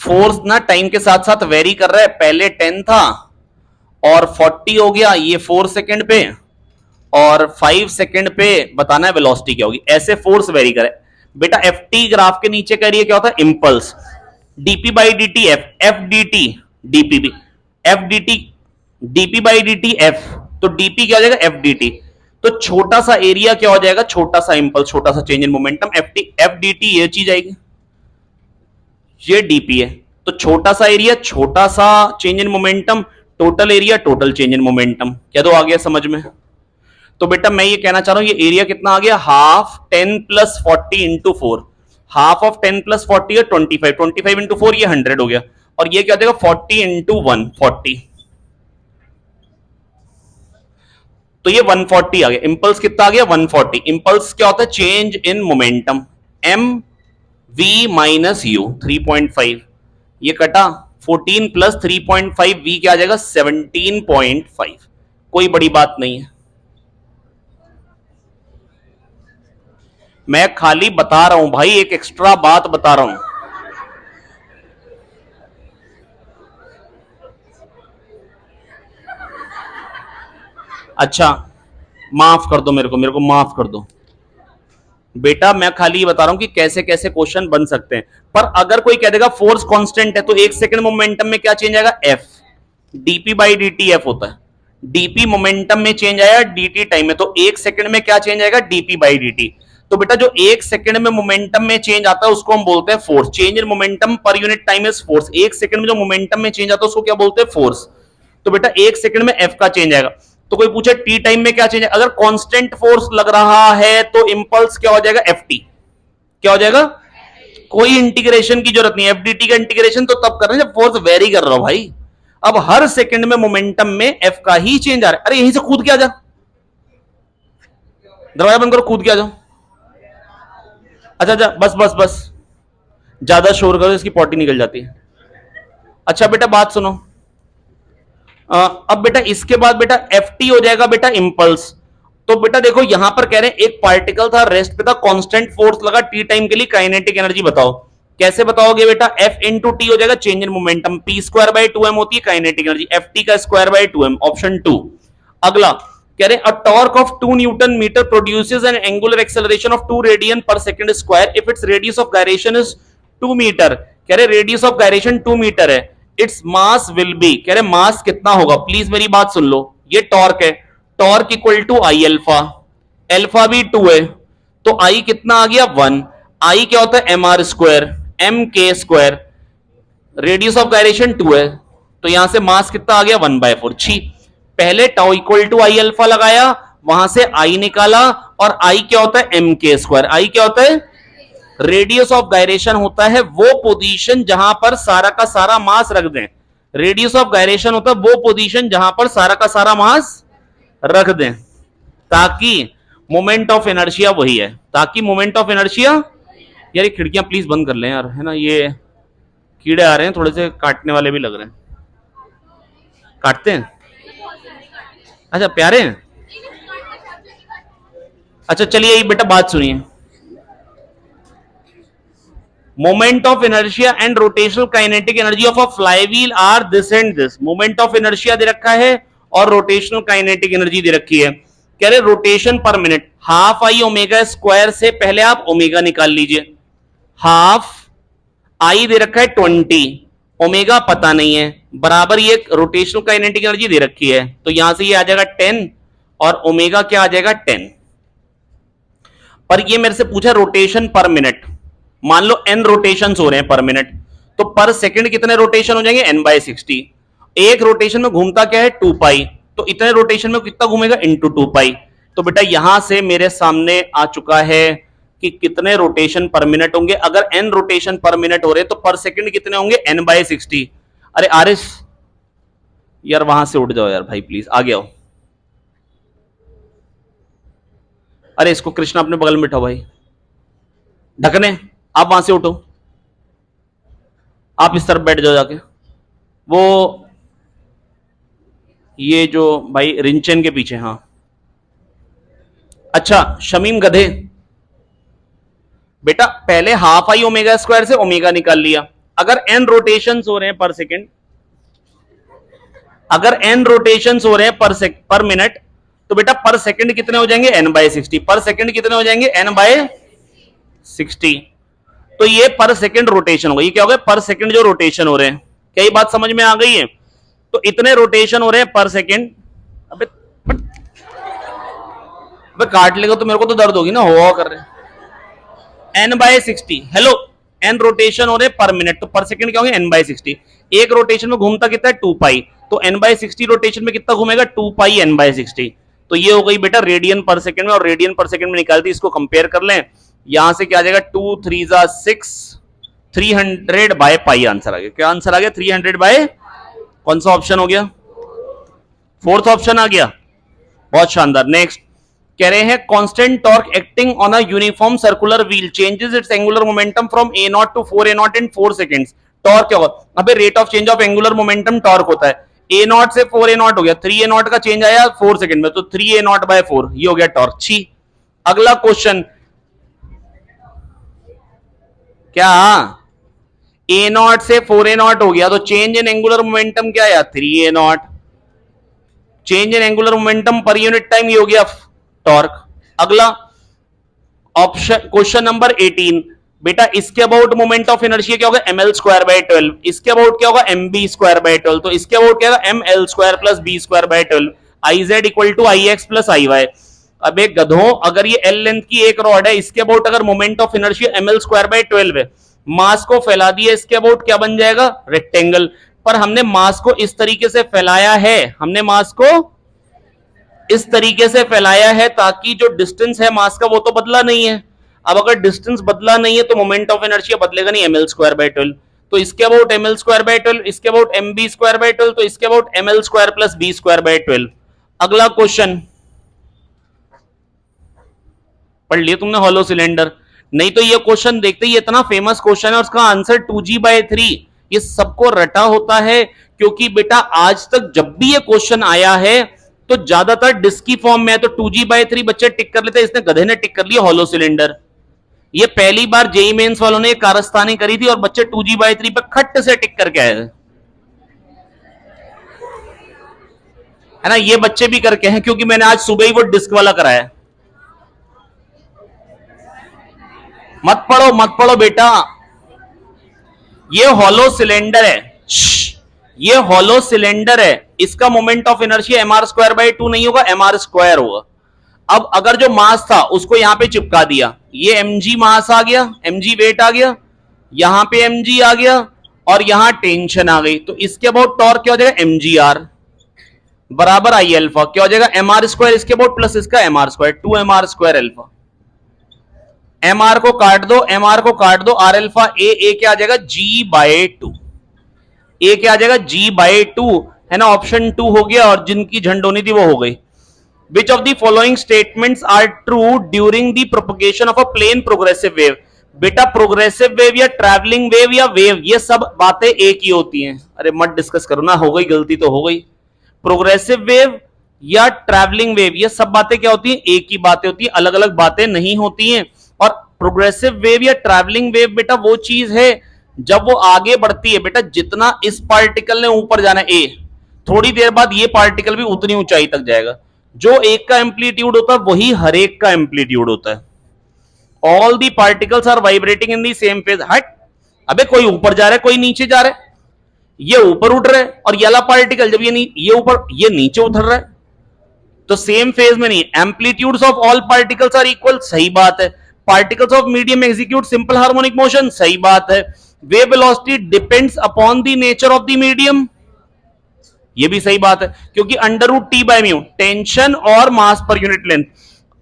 फोर्स ना टाइम के साथ साथ वेरी कर रहा है। पहले 10 था और 40 हो गया, ये 4 सेकेंड पे, और 5 सेकेंड पे बताना है वेलोसिटी क्या होगी। ऐसे फोर्स वेरी करे बेटा। एफ टी ग्राफ के नीचे का एरिया क्या होता है? Impulse. DP by D T F, F D T DP भी, F D T DP by D T F, तो डीपी क्या हो जाएगा? F D T. तो छोटा सा एरिया क्या हो जाएगा? छोटा सा इंपल्स, छोटा सा change in momentum. F T F D T ये चीज आएगी, ये डीपी है। तो छोटा सा एरिया, छोटा सा change in momentum, total area, total change in momentum. क्या तो आ गया समझ में? तो बेटा मैं ये कहना चाह रहा हूं, ये एरिया कितना आ गया? Half 10 plus 40 into 4। Half of 10 plus 40 है 25, 25 इंटू 4 ये 100 हो गया, और ये क्या हो जाएगा? 40 इंटू 1 40। तो ये 140 आ गया। इंपल्स कितना आ गया? 140। इंपल्स क्या होता है? Change in momentum. M v minus u 3.5, ये कटा 14 प्लस 3.5, वी क्या आ जाएगा? 17.5। कोई बड़ी बात नहीं है, मैं खाली बता रहा हूं भाई, एक एक्स्ट्रा बात बता रहा हूं। अच्छा माफ कर दो मेरे को माफ कर दो बेटा, मैं खाली ये बता रहा हूं कि कैसे कैसे क्वेश्चन बन सकते हैं। पर अगर कोई कह देगा फोर्स कांस्टेंट है तो एक सेकंड मोमेंटम में क्या चेंज आएगा? F. DP by D F होता है। डीपी मोमेंटम में चेंज आया, डीटी टाइम में, तो एक सेकंड में क्या चेंज आएगा? DP by D. तो बेटा जो एक सेकंड में मोमेंटम में चेंज आता है उसको हम बोलते हैं force. Change in momentum per unit time is force. एक सेकंड में जो मोमेंटम में चेंज आता है उसको क्या बोलते हैं? फोर्स। तो बेटा एक सेकंड में एफ का चेंज आएगा। तो कोई पूछे टी टाइम में क्या चेंज है? अगर कांस्टेंट फोर्स लग रहा है तो इंपल्स क्या हो जाएगा? F T. क्या हो जाएगा? कोई इंटीग्रेशन की जरूरत नहीं है। एफडीटी का इंटीग्रेशन तो तब कर रहे हैं जब फोर्स वेरी कर रहा हो भाई। अब हर सेकंड में मोमेंटम में एफ का ही चेंज आ रहा है। अरे यहीं से कूद के आ जा, दरवाजा बंद करो, कूद के आ जाओ। अच्छा अच्छा बस बस बस, ज्यादा शोर करो इसकी पॉटी निकल जाती है। अच्छा बेटा बात सुनो, अब बेटा इसके बाद बेटा एफ टी हो जाएगा बेटा इंपल्स। तो बेटा देखो यहां पर कह रहे हैं एक पार्टिकल था, रेस्ट पे था, कांस्टेंट फोर्स लगा टी टाइम के लिए, काइनेटिक एनर्जी बताओ। कैसे बताओगे बेटा? एफ इंटू टी हो जाएगा change in momentum, P square by 2m होती है काइनेटिक एनर्जी, एफ टी का स्क्वायर बाई 2m, ऑप्शन 2। अगला कह रहे a torque of 2 newton metre produces an angular acceleration of 2 radian per second square if its radius of gyration is 2 metre. कह रहे radius of gyration 2 metre है, its mass will be, कह रहे मास कितना होगा? प्लीज मेरी बात सुन लो, ये टॉर्क है, torque equal to I alpha, alpha भी 2 है, तो आई कितना आ गया? 1। आई क्या होता है? एम आर स्क्वायर, एम के स्क्वायर, रेडियस ऑफ गायरेशन 2 है, तो यहां से मास कितना आ गया? 1/4। छी, पहले tau equal to I alpha लगाया, वहां से आई निकाला, और आई क्या होता है? एम के स्क्वायर। आई क्या होता है? रेडियस ऑफ गायरेशन होता है वो पोजीशन जहां पर सारा का सारा मास रख दें। रेडियस ऑफ गायरेशन होता है वो पोजीशन जहां पर सारा का सारा मास रख दें, ताकि मोमेंट ऑफ इनर्शिया वही है, ताकि मोमेंट ऑफ इनर्शिया। यार ये खिड़कियां प्लीज बंद कर लें यार, है ना, ये कीड़े आ रहे हैं, थोड़े से काटने वाले भी लग रहे हैं। काटते हैं? अच्छा प्यारे हैं। अच्छा चलिए बेटा बात सुनिए, moment of inertia and rotational kinetic energy of a flywheel are this and this. Moment of inertia दे रखा है और रोटेशनल काइनेटिक एनर्जी दे रखी है। कह रहे रोटेशन पर minute, half I omega square से पहले आप ओमेगा निकाल लीजिए। हाफ आई दे रखा है 20, ओमेगा पता नहीं है, बराबर ये रोटेशनल काइनेटिक एनर्जी दे रखी है, तो यहां से ये आ जाएगा 10 और ओमेगा क्या आ जाएगा 10। पर ये मेरे से पूछा रोटेशन पर मिनट, मान लो n रोटेशंस हो रहे हैं पर मिनट, तो पर सेकंड कितने रोटेशन हो जाएंगे n/60। एक रोटेशन में घूमता क्या है 2 पाई, तो इतने रोटेशन में कितना घूमेगा इंटू 2 पाई। तो बेटा यहां से मेरे सामने आ चुका है कि कितने रोटेशन पर मिनट होंगे। अगर n रोटेशन पर मिनट हो रहे तो पर सेकंड कितने होंगे n/60। अरे आरिस यार वहां से उठ जाओ यार भाई, प्लीज आगे आओ। अरे इसको कृष्णा अपने बगल में बैठाओ भाई, ढकने आप वहां से उठो, आप इस तरफ बैठ जाओ जाके। वो ये जो भाई रिंचन के पीछे, हाँ अच्छा शमीम गधे, बेटा पहले हाफ आई ओमेगा स्क्वायर से ओमेगा निकाल लिया। अगर n रोटेशंस हो रहे हैं पर सेकंड, अगर n रोटेशंस हो रहे हैं पर मिनट, तो बेटा पर सेकंड कितने हो जाएंगे n/60। पर सेकंड कितने हो जाएंगे n/60। तो ये पर सेकंड रोटेशन होगा। ये क्या होगा पर सेकंड जो रोटेशन हो रहे हैं। क्या ये बात समझ में आ गई है? तो इतने रोटेशन हो रहे हैं पर सेकंड। अबे अबे काट लेगा तो मेरे को तो दर्द होगी ना, हुआ कर रहे n/60। हेलो n रोटेशन हो रहे पर मिनट, तो पर सेकंड क्या होंगे n/60। एक रोटेशन में घूमता कितना है 2 पाई, तो n/60 रोटेशन में कितना घूमेगा 2 पाई n/60। तो ये हो गई बेटा रेडियन पर सेकंड में, और रेडियन पर सेकंड में निकालती, इसको कंपेयर कर लें। यहां से क्या आ जाएगा 2 3 6, 300 बाय पाई आंसर आ गया। क्या आंसर आ गया 300 बाय, कौन सा ऑप्शन हो गया? फोर्थ ऑप्शन आ गया। बहुत शानदार। नेक्स्ट कह रहे हैं constant torque acting on a uniform circular wheel changes its angular momentum from a0 to 4a0 in 4 seconds. Torque क्या होगा? अबे rate of change of angular momentum torque होता है। a0 से 4a0 हो गया, 3a0 का चेंज आया 4 सेकंड में, तो 3a0 बाय 4 ये हो गया टॉर्क। छी। अगला क्वेश्चन क्या, a0 से 4a0 हो गया, तो चेंज इन एंगुलर मोमेंटम क्या आया 3a0। Change in angular momentum per unit time ये हो गया टॉर्क। अगला ऑप्शन क्वेश्चन नंबर 18, बेटा इसके अबाउट मोमेंट ऑफ इनर्शिया क्या होगा ml²/12। इसके अबाउट क्या होगा mb²/12। तो इसके अबाउट क्या होगा ml² + b²/12। iz = ix + iy। अब एक गधों, अगर ये l लेंथ की एक रॉड है, इसके अबाउट अगर मोमेंट ऑफ इनर्शिया ml²/12 है, मास को फैला दिया, इसके अबाउट क्या बन जाएगा रेक्टेंगल। पर हमने मास को इस तरीके से फैलाया है, हमने मास को इस तरीके से फैलाया है ताकि जो डिस्टेंस है मास का वो तो बदला नहीं है। अब अगर डिस्टेंस बदला नहीं है तो मोमेंट ऑफ इनर्शिया बदलेगा नहीं ml²/12। तो इसके अबाउट ml²/12, इसके अबाउट mb²/12, तो इसके अबाउट ml² + b²/12। अगला क्वेश्चन पढ़ लिया तुमने हॉलो सिलेंडर? नहीं तो ये क्वेश्चन देखते ही इतना फेमस क्वेश्चन है और उसका आंसर 2g/3 ये सबको रटा होता है, क्योंकि बेटा आज तक जब भी ये क्वेश्चन आया है तो ज्यादातर डिस्क की फॉर्म में है, तो 2g/3 बच्चे टिक कर लेते हैं। इसने गधे ने टिक कर लिया हॉलो सिलेंडर। ये पहली बार जेई मेंस वालों ने कारस्तानी करी थी और बच्चे 2g/3 पे खट से टिक करके आए थे, है ना। ये बच्चे भी करके हैं क्योंकि मैंने आज सुबह ही वो डिस्क वाला कराया। मत पढ़ो बेटा, ये हॉलो सिलेंडर है, ये हॉलो सिलेंडर है, इसका मोमेंट ऑफ इनर्शिया mr²/2 नहीं होगा, mr² होगा। अब अगर जो मास था उसको यहां पे चिपका दिया, ये mg मास आ गया, mg वेट आ गया, यहां पे mg आ गया और यहां टेंशन आ गई, तो इसके अबाउट टॉर्क क्या हो जाएगा mgr बराबर I अल्फा। क्या हो जाएगा mr² इसके अबाउट प्लस इसका mr², 2mr² अल्फा। mr को काट दो, mr को काट दो, r अल्फा a क्या आ जाएगा g/2, a क्या आ जाएगा g/2, है ना। ऑप्शन 2 हो गया और जिनकी झंड होनी थी वो हो गई। Which of the following statements are true during the propagation of a plane progressive wave? बेटा प्रोग्रेसिव वेव या ट्रैवलिंग वेव या वेव, ये सब बातें एक ही होती हैं। अरे मत डिस्कस करो ना, हो गई गलती तो हो गई। प्रोग्रेसिव वेव या ट्रैवलिंग वेव, ये सब बातें क्या होती हैं एक ही बातें होती हैं, अलग अलग बातें नहीं होती हैं। और प्रोग्रेसिव वेव या ट्रैवलिंग वेव बेटा वो चीज है जब वो आगे बढ़ती है, बेटा जितना इस पार्टिकल ने ऊपर जाना है ए, थोड़ी देर बाद ये पार्टिकल भी उतनी ऊंचाई तक जाएगा। जो एक का एम्पलीट्यूड होता है वही हर एक का एम्पलीट्यूड होता है। All the particles are vibrating in the same phase. हट, अबे कोई ऊपर जा रहा है कोई नीचे जा रहा है, ये ऊपर उठ रहा है और ये वाला पार्टिकल जब ये ऊपर ये नीचे उतर रहा है, तो सेम फेज में नहीं। Amplitudes of all particles are equal, सही बात है। Particles of medium execute simple harmonic motion, सही बात है। Wave velocity depends upon the nature of the medium, ये भी सही बात है, क्योंकि under root T by mu tension और मास पर यूनिट लेंथ।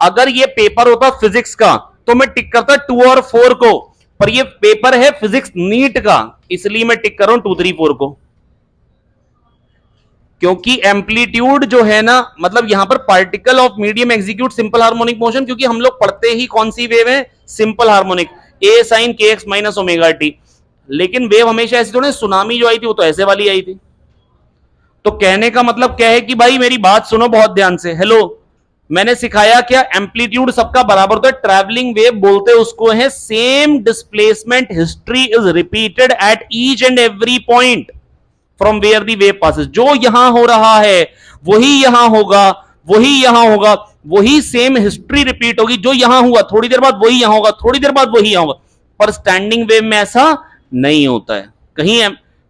अगर ये पेपर होता फिजिक्स का तो मैं टिक करता 2 और 4 को, पर ये पेपर है फिजिक्स नीट का, इसलिए मैं टिक कर रहा हूं 2, 3, 4 को, क्योंकि एम्पलीट्यूड जो है ना, मतलब यहां पर particle of medium execute simple harmonic motion, क्योंकि हम लोग पढ़ते ही कौन सी वेव है, सिंपल हार्मोनिक, ए sine k x minus omega T. लेकिन वेव हमेशा ऐसी थोड़ी, सुनामी जो आई थी वो तो ऐसे वाली आई थी। तो कहने का मतलब क्या है कि भाई मेरी बात सुनो बहुत ध्यान से। हेलो, मैंने सिखाया क्या, एम्पलीट्यूड सबका बराबर होता है, ट्रैवलिंग वेव बोलते उसको है, same displacement history is repeated at each and every point from where the wave passes. जो यहां हो रहा है वही यहां होगा, वही यहां होगा, वही सेम हिस्ट्री रिपीट होगी। जो यहां हुआ थोड़ी देर बाद वही यहां होगा, थोड़ी देर बाद वही यहां होगा। पर स्टैंडिंग वेव में ऐसा नहीं होता है, कहीं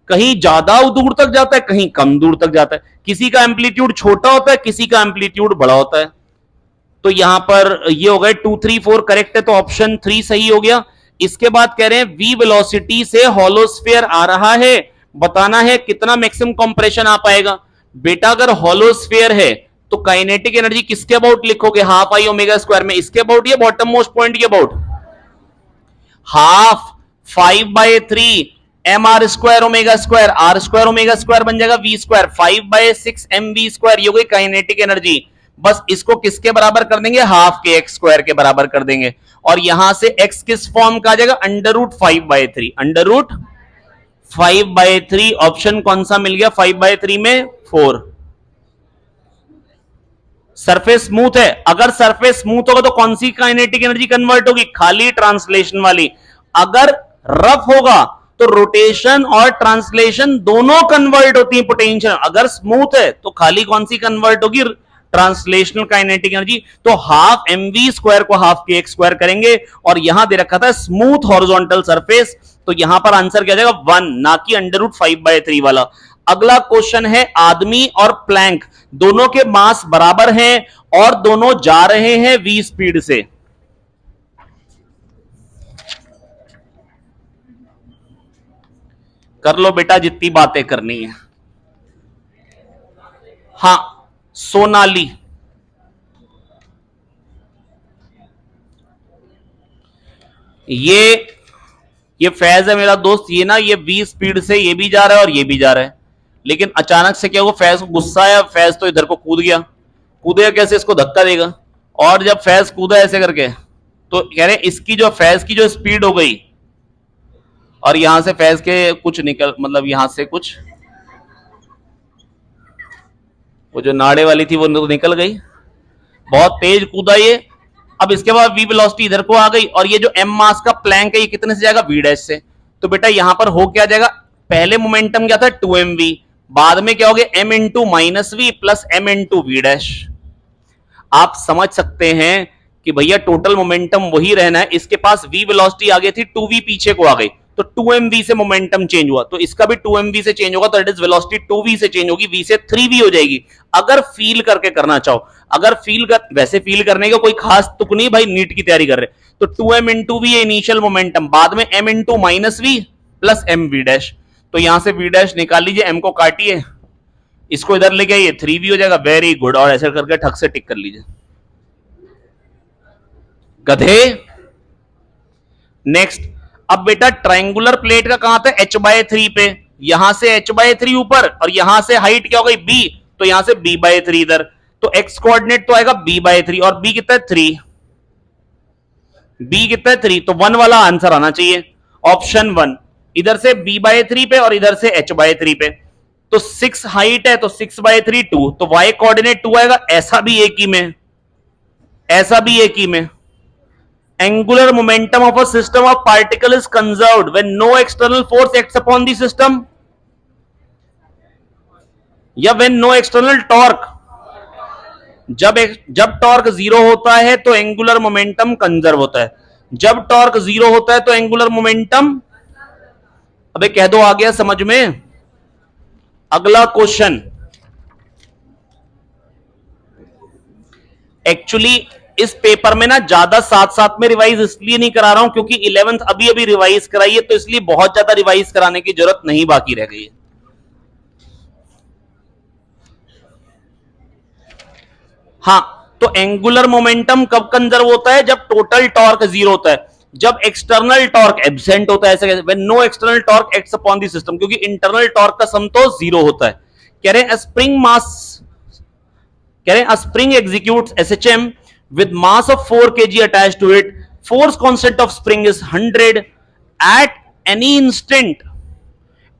कहीं ज्यादा दूर तक जाता है, कहीं कम दूर तक जाता है, किसी का एम्पलीट्यूड छोटा होता है, किसी का एम्पलीट्यूड बड़ा होता है। तो यहां पर ये हो गए 2, 3, 4 करेक्ट है, तो ऑप्शन 3 सही हो गया। इसके बाद कह रहे हैं वी वेलोसिटी से होलोस्फीयर आ रहा है, बताना है कितना मैक्सिमम कंप्रेशन आ पाएगा। बेटा अगर होलोस्फीयर है तो काइनेटिक एनर्जी किसके अबाउट लिखोगे, हाफ आई ओमेगा स्क्वायर में, इसके अबाउट या बॉटम मोस्ट पॉइंट के about, half 5/3 m are square omega square, are square omega square बन जाएगा v square, 5/6 m v square, ये हो गई काइनेटिक एनर्जी। बस इसको किसके बराबर कर देंगे, हाफ के एक्स स्क्वायर के बराबर कर देंगे, और यहां से एक्स किस फॉर्म का आ जाएगा, √5/3, √5/3। ऑप्शन कौन सा मिल गया 5/3 में, 4। सरफेस स्मूथ है, अगर सरफेस स्मूथ होगा तो कौन सी काइनेटिक एनर्जी कन्वर्ट होगी, खाली ट्रांसलेशन वाली। अगर रफ होगा तो रोटेशन और ट्रांसलेशन दोनों कन्वर्ट होती है पोटेंशियल। अगर स्मूथ है तो खाली कौन सी कन्वर्ट होगी, ट्रांसलेशनल काइनेटिक एनर्जी। तो हाफ एम वी स्क्वायर को हाफ के एक्स स्क्वायर करेंगे, और यहां दे रखा था स्मूथ हॉरिजॉन्टल सरफेस, तो यहां पर आंसर क्या जाएगा 1, ना कि √5/3 वाला। अगला क्वेश्चन है, आदमी और प्लैंक दोनों के मास बराबर हैं और दोनों जा रहे हैं v स्पीड से। कर लो बेटा जितनी बातें करनी है। हां, सोनाली, ये फैज है मेरा दोस्त, ये ना ये 20 स्पीड से ये भी जा रहा है और ये भी जा रहा है, लेकिन अचानक से क्या हुआ, फैज को गुस्सा आया, फैज तो इधर को कूद गया। कूदेगा कैसे, इसको धक्का देगा, और जब फैज कूदा ऐसे करके, तो कह रहे इसकी जो फैज की जो स्पीड हो गई, और यहां से फैज के कुछ निकल, मतलब यहां से कुछ वो जो नाड़े वाली थी वो निकल गई, बहुत तेज कूदा ये। अब इसके बाद वी वेलोसिटी इधर को आ गई, और ये जो एम मास का प्लैंक है ये कितने से जाएगा, वी डैश से। तो बेटा यहां पर हो क्या जाएगा, पहले मोमेंटम क्या था 2mv, बाद में क्या हो गया m into minus v plus m into v dash. आप समझ सकते हैं कि भैया टोटल मोमेंटम वही रहना है, इसके पास v वेलोसिटी आ गई थी, 2v पीछे को आ गई, तो 2mv से मोमेंटम चेंज हुआ, तो इसका भी 2mv से चेंज होगा, तो इट इज वेलोसिटी 2v से चेंज होगी, v से 3v हो जाएगी। अगर फील करके करना चाहो, अगर फील कर, वैसे फील करने का कोई खास तुक नहीं भाई, नीट की तैयारी कर रहे, तो 2m into v initial momentum, बाद में m into minus v plus m v dash. तो यहां से वी डैश निकाल लीजिए, m को काटिए, इसको इधर लेके आइए, 3v हो जाएगा, वेरी गुड, और ऐसे करके ठक से टिक कर लीजिए गधे। नेक्स्ट, अब बेटा ट्रायंगुलर प्लेट का कहां था, h/3 पे, यहां से h/3 ऊपर, और यहां से हाइट क्या हो गई b, तो यहां से b/3 इधर, तो x कोऑर्डिनेट तो आएगा b/3, और b कितना है 3, b कितना है 3, तो 1 वाला आंसर आना चाहिए, ऑप्शन 1। इधर से b/3 पे और इधर से h/3 पे, तो 6 हाइट है, तो 6/3 2, तो y कोऑर्डिनेट 2 आएगा, ऐसा भी एक ही में, ऐसा भी एक ही में। Angular momentum of a system of particle is conserved when no external force acts upon the system, या when no external torque, जब टॉर्क जीरो होता है तो एंगुलर मोमेंटम कंजर्व होता है, जब टॉर्क जीरो होता है तो एंगुलर मोमेंटम, अबे कह दो आ गया समझ में। अगला क्वेश्चन, एक्चुअली इस पेपर में ना ज्यादा साथ साथ में रिवाइज इसलिए नहीं करा रहा हूं क्योंकि 11th अभी अभी रिवाइज कराई है, तो इसलिए बहुत ज्यादा रिवाइज कराने की जरूरत नहीं बाकी रह गई है। हाँ, तो एंगुलर मोमेंटम कब कंजर्व होता है? जब टोटल टॉर्क जीरो होता है, जब एक्सटर्नल टॉर्क एब्सेंट होता है, ऐसे when no external torque acts upon the system, क्योंकि इंटरनल टॉर्क का सम तो जीरो होता है। कह रहे हैं स्प्रिंग मास, कह रहे हैं spring executes SHM with mass of 4 kg attached to it, force constant of spring is 100, at any instant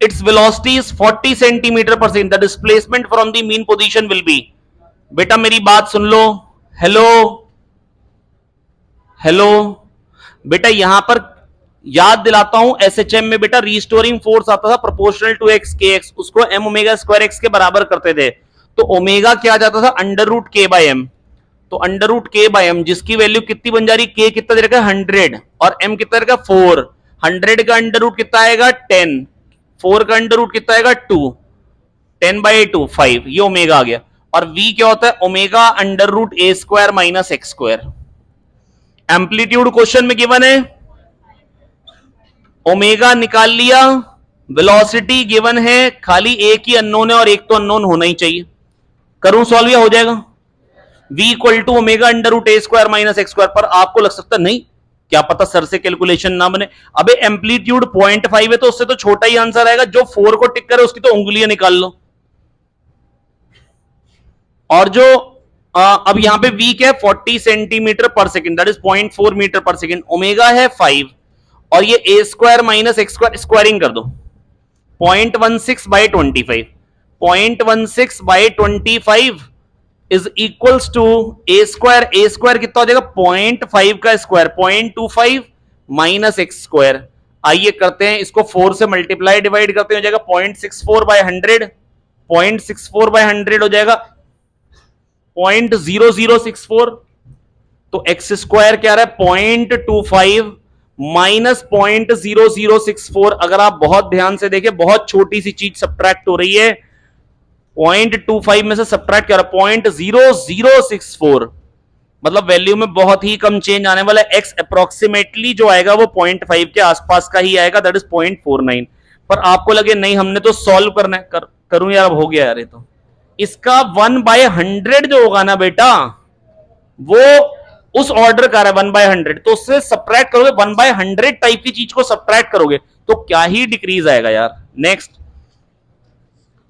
its velocity is 40 centimeter per second, the displacement from the mean position will be, बेटा मेरी बात सुन लो, hello hello बेटा, यहां पर याद दिलाता हूं SHM में बेटा रिस्टोरिंग फोर्स आता था प्रोपोर्शनल टू एक्स के एक्स, उसको एम ओमेगा स्क्वायर एक्स के बराबर करते थे, तो ओमेगा क्या जाता था अंडर रूट के बाई एम, तो अंडर रूट के बाई एम जिसकी वैल्यू कितनी बन जा रही, के कितना दे रखा है 100 और एम कितना दे रखा है 4, 100 का अंडर रूट कितना आएगा 10, 4 का अंडर रूट कितना आएगा 2, 10/2 5, ये ओमेगा आ गया। और v क्या होता है? ओमेगा अंडर रूट ए square minus x square. Amplitude question में गिवन है, ओमेगा निकाल लिया, वेलोसिटी गिवन है, खाली एक ही अननोन है और एक तो अननोन होना ही चाहिए। करूं सॉल्व या हो जाएगा? v equal to omega under root A square minus x square, पर आपको लग सकता नहीं क्या पता सर से कैलकुलेशन ना बने। अबे एम्पलीट्यूड 0.5 है तो उससे तो छोटा ही आंसर आएगा, जो 4 को टिक करे उसकी तो उंगलियां निकाल लो। और जो अब यहां पे v क्या है 40 centimetre per second, that is 0.4 metre per second, omega है 5 और ये A square minus x square, squaring कर दो 0.16/25, 0.16/25 is equals to A square, A square कितना हो जाएगा 0.5 का स्क्वायर 0.25 माइनस एक्स स्क्वायर। आइए करते हैं इसको 4 से मल्टीप्लाई डिवाइड करते हैं, हो जाएगा 0.64/100, 0.64/100 हो जाएगा 0.0064, तो एक्स स्क्वायर क्या रहा है 0.25 माइनस 0.0064। अगर आप बहुत ध्यान से देखें बहुत छोटी सी चीज सब्ट्रैक्ट हो रही है, 0.25 में से सब्ट्रैक्ट कर 0.0064, मतलब वैल्यू में बहुत ही कम चेंज आने वाला है। एक्स अप्रोक्सीमेटली जो आएगा वो 0.5 के आसपास का ही आएगा, दैट इज 0.49। पर आपको लगे नहीं हमने तो सॉल्व करना है, करूं यार, अब हो गया यार ये तो। इसका 1/100 जो होगा ना बेटा वो उस ऑर्डर का है 1/100, तो उससे सब्ट्रैक्ट करोगे 1/100 टाइप की चीज को सब्ट्रैक्ट करोगे तो क्या ही डिक्रीज आएगा यार। नेक्स्ट,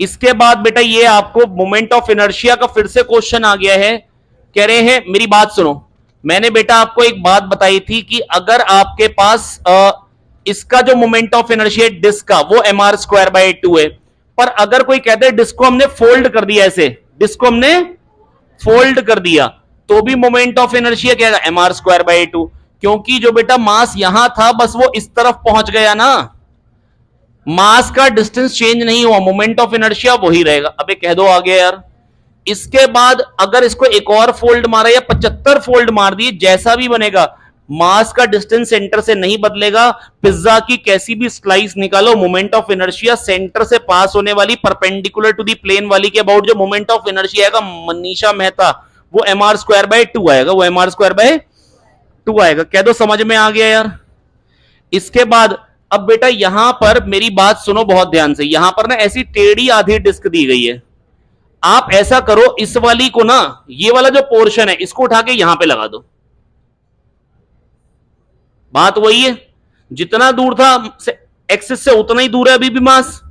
इसके बाद बेटा ये आपको मोमेंट ऑफ इनर्शिया का फिर से क्वेश्चन आ गया है। कह रहे हैं मेरी बात सुनो, मैंने बेटा आपको एक बात बताई थी कि अगर आपके पास इसका जो मोमेंट ऑफ इनर्शिया डिस्क का वो mr²/2 है, पर अगर कोई कहते हैं डिस्क को हमने फोल्ड कर दिया, ऐसे डिस्क को हमने फोल्ड कर दिया तो भी मोमेंट ऑफ इनर्शिया क्या है mr²/2, क्योंकि जो बेटा मास यहां था बस वो इस तरफ पहुंच गया ना, मास का डिस्टेंस चेंज नहीं हुआ, मोमेंट ऑफ इनर्शिया वही रहेगा। अबे कह दो आ गया यार। इसके बाद अगर इसको एक और फोल्ड मारा या 75 फोल्ड मार दिए, जैसा भी बनेगा मास का डिस्टेंस सेंटर से नहीं बदलेगा। पिज्जा की कैसी भी स्लाइस निकालो, मोमेंट ऑफ इनर्शिया सेंटर से पास होने वाली परपेंडिकुलर टू दी प्लेन वाली के अबाउट जो मोमेंट ऑफ इनर्शिया आएगा मनीषा मेहता, वो mr²/2 आएगा, वो mr²/2 आएगा। कह दो समझ में आ गया यार। इसके बाद अब बेटा यहां पर मेरी बात सुनो बहुत ध्यान से, यहां पर ना ऐसी टेढ़ी आधी डिस्क दी गई है, आप ऐसा करो इस वाली को ना, ये वाला जो पोर्शन है इसको उठा के यहां पे लगा दो। बात वही है, जितना दूर था एक्सिस से उतना ही दूर है अभी भी मास।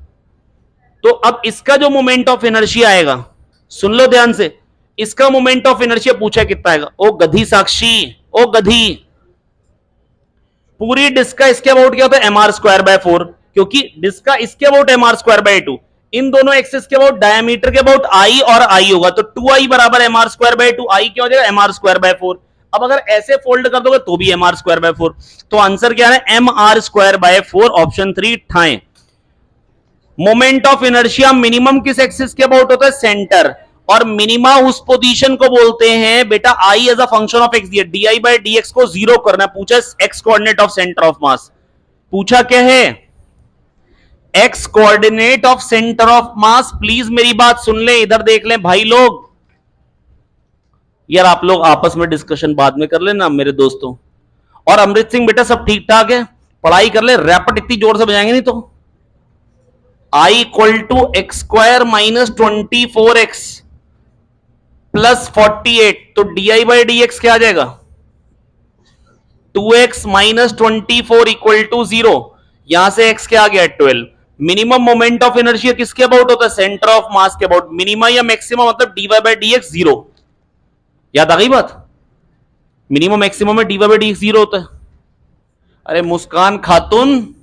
तो अब इसका जो मोमेंट ऑफ इनर्शिया आएगा, सुन लो ध्यान से, इसका मोमेंट ऑफ इनर्शिया पूछा कितना आएगा। ओ गधी साक्षी, ओ गधी, पूरी डिस्क का इसके अबाउट क्या होता है mr²/4, क्योंकि डिस्क का इसके अबाउट mr²/2, इन दोनों एक्सिस के अबाउट डायमीटर के अबाउट i और i होगा, तो 2i बराबर mr²/2, i क्या हो जाएगा mr²/4। अब अगर ऐसे फोल्ड कर दोगे तो भी mr²/4, तो आंसर क्या है mr²/4, ऑप्शन 3 ठाएं। मोमेंट ऑफ इनर्शिया मिनिमम किस एक्सिस के अबाउट होता है सेंटर, और मिनिमा उस पोजीशन को बोलते हैं बेटा I as a function of X दिया, D I by D X को जीरो करना, पूछा X coordinate of centre of mass, पूछा क्या है X coordinate of centre of mass. Please मेरी बात सुन ले, इधर देख ले भाई लोग, यार आप लोग आपस में डिस्कशन बाद में कर लेना मेरे दोस्तों। और अमृत सिंह बेटा सब ठीक ठाक है, पढ़ाई कर ले, रैपट इतनी जोर से बजाएंगे नहीं तो। I equal to X square minus 24x plus 48, तो D I by D X क्या आ जाएगा 2x माइनस 24 इक्वल टू 0, यहां से x क्या आ गया 12। मिनिमम मोमेंट ऑफ इनर्शिया किसके अबाउट होता है, सेंटर ऑफ मास के अबाउट। मिनिमा या मैक्सिमम मतलब d y by D x 0, याद आ गई बात, मिनिमम मैक्सिमम में d y by D x 0 होता है। अरे मुस्कान खातून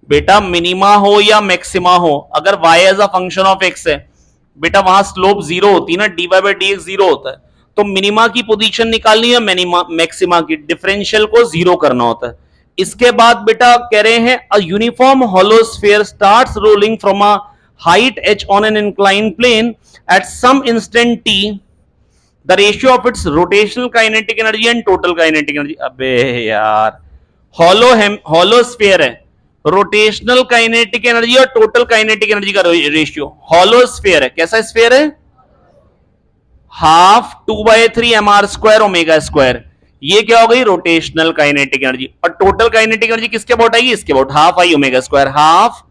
बेटा मिनिमा हो या मैक्सिमा हो, अगर y as a function of x है बेटा वहां स्लोप 0 होती है ना, dy बाई डी एक्स 0 होता है, तो मिनिमा की पोजीशन निकालनी है, मैक्सिमा की डिफरेंशियल को 0 करना होता है। इसके बाद बेटा कह रहे हैं a uniform hollow sphere starts rolling from a height h on an inclined plane at some instant t, the ratio of its rotational kinetic energy and total kinetic energy. अबे यार होलोस्फीयर है, रोटेशनल काइनेटिक एनर्जी और total kinetic energy का ratio, hollow sphere है, कैसा sphere है, half 2/3 mr square omega square, ये क्या हो गई रोटेशनल काइनेटिक एनर्जी। और टोटल काइनेटिक एनर्जी किसके अबाउट आएगी, इसके about, half I omega square, half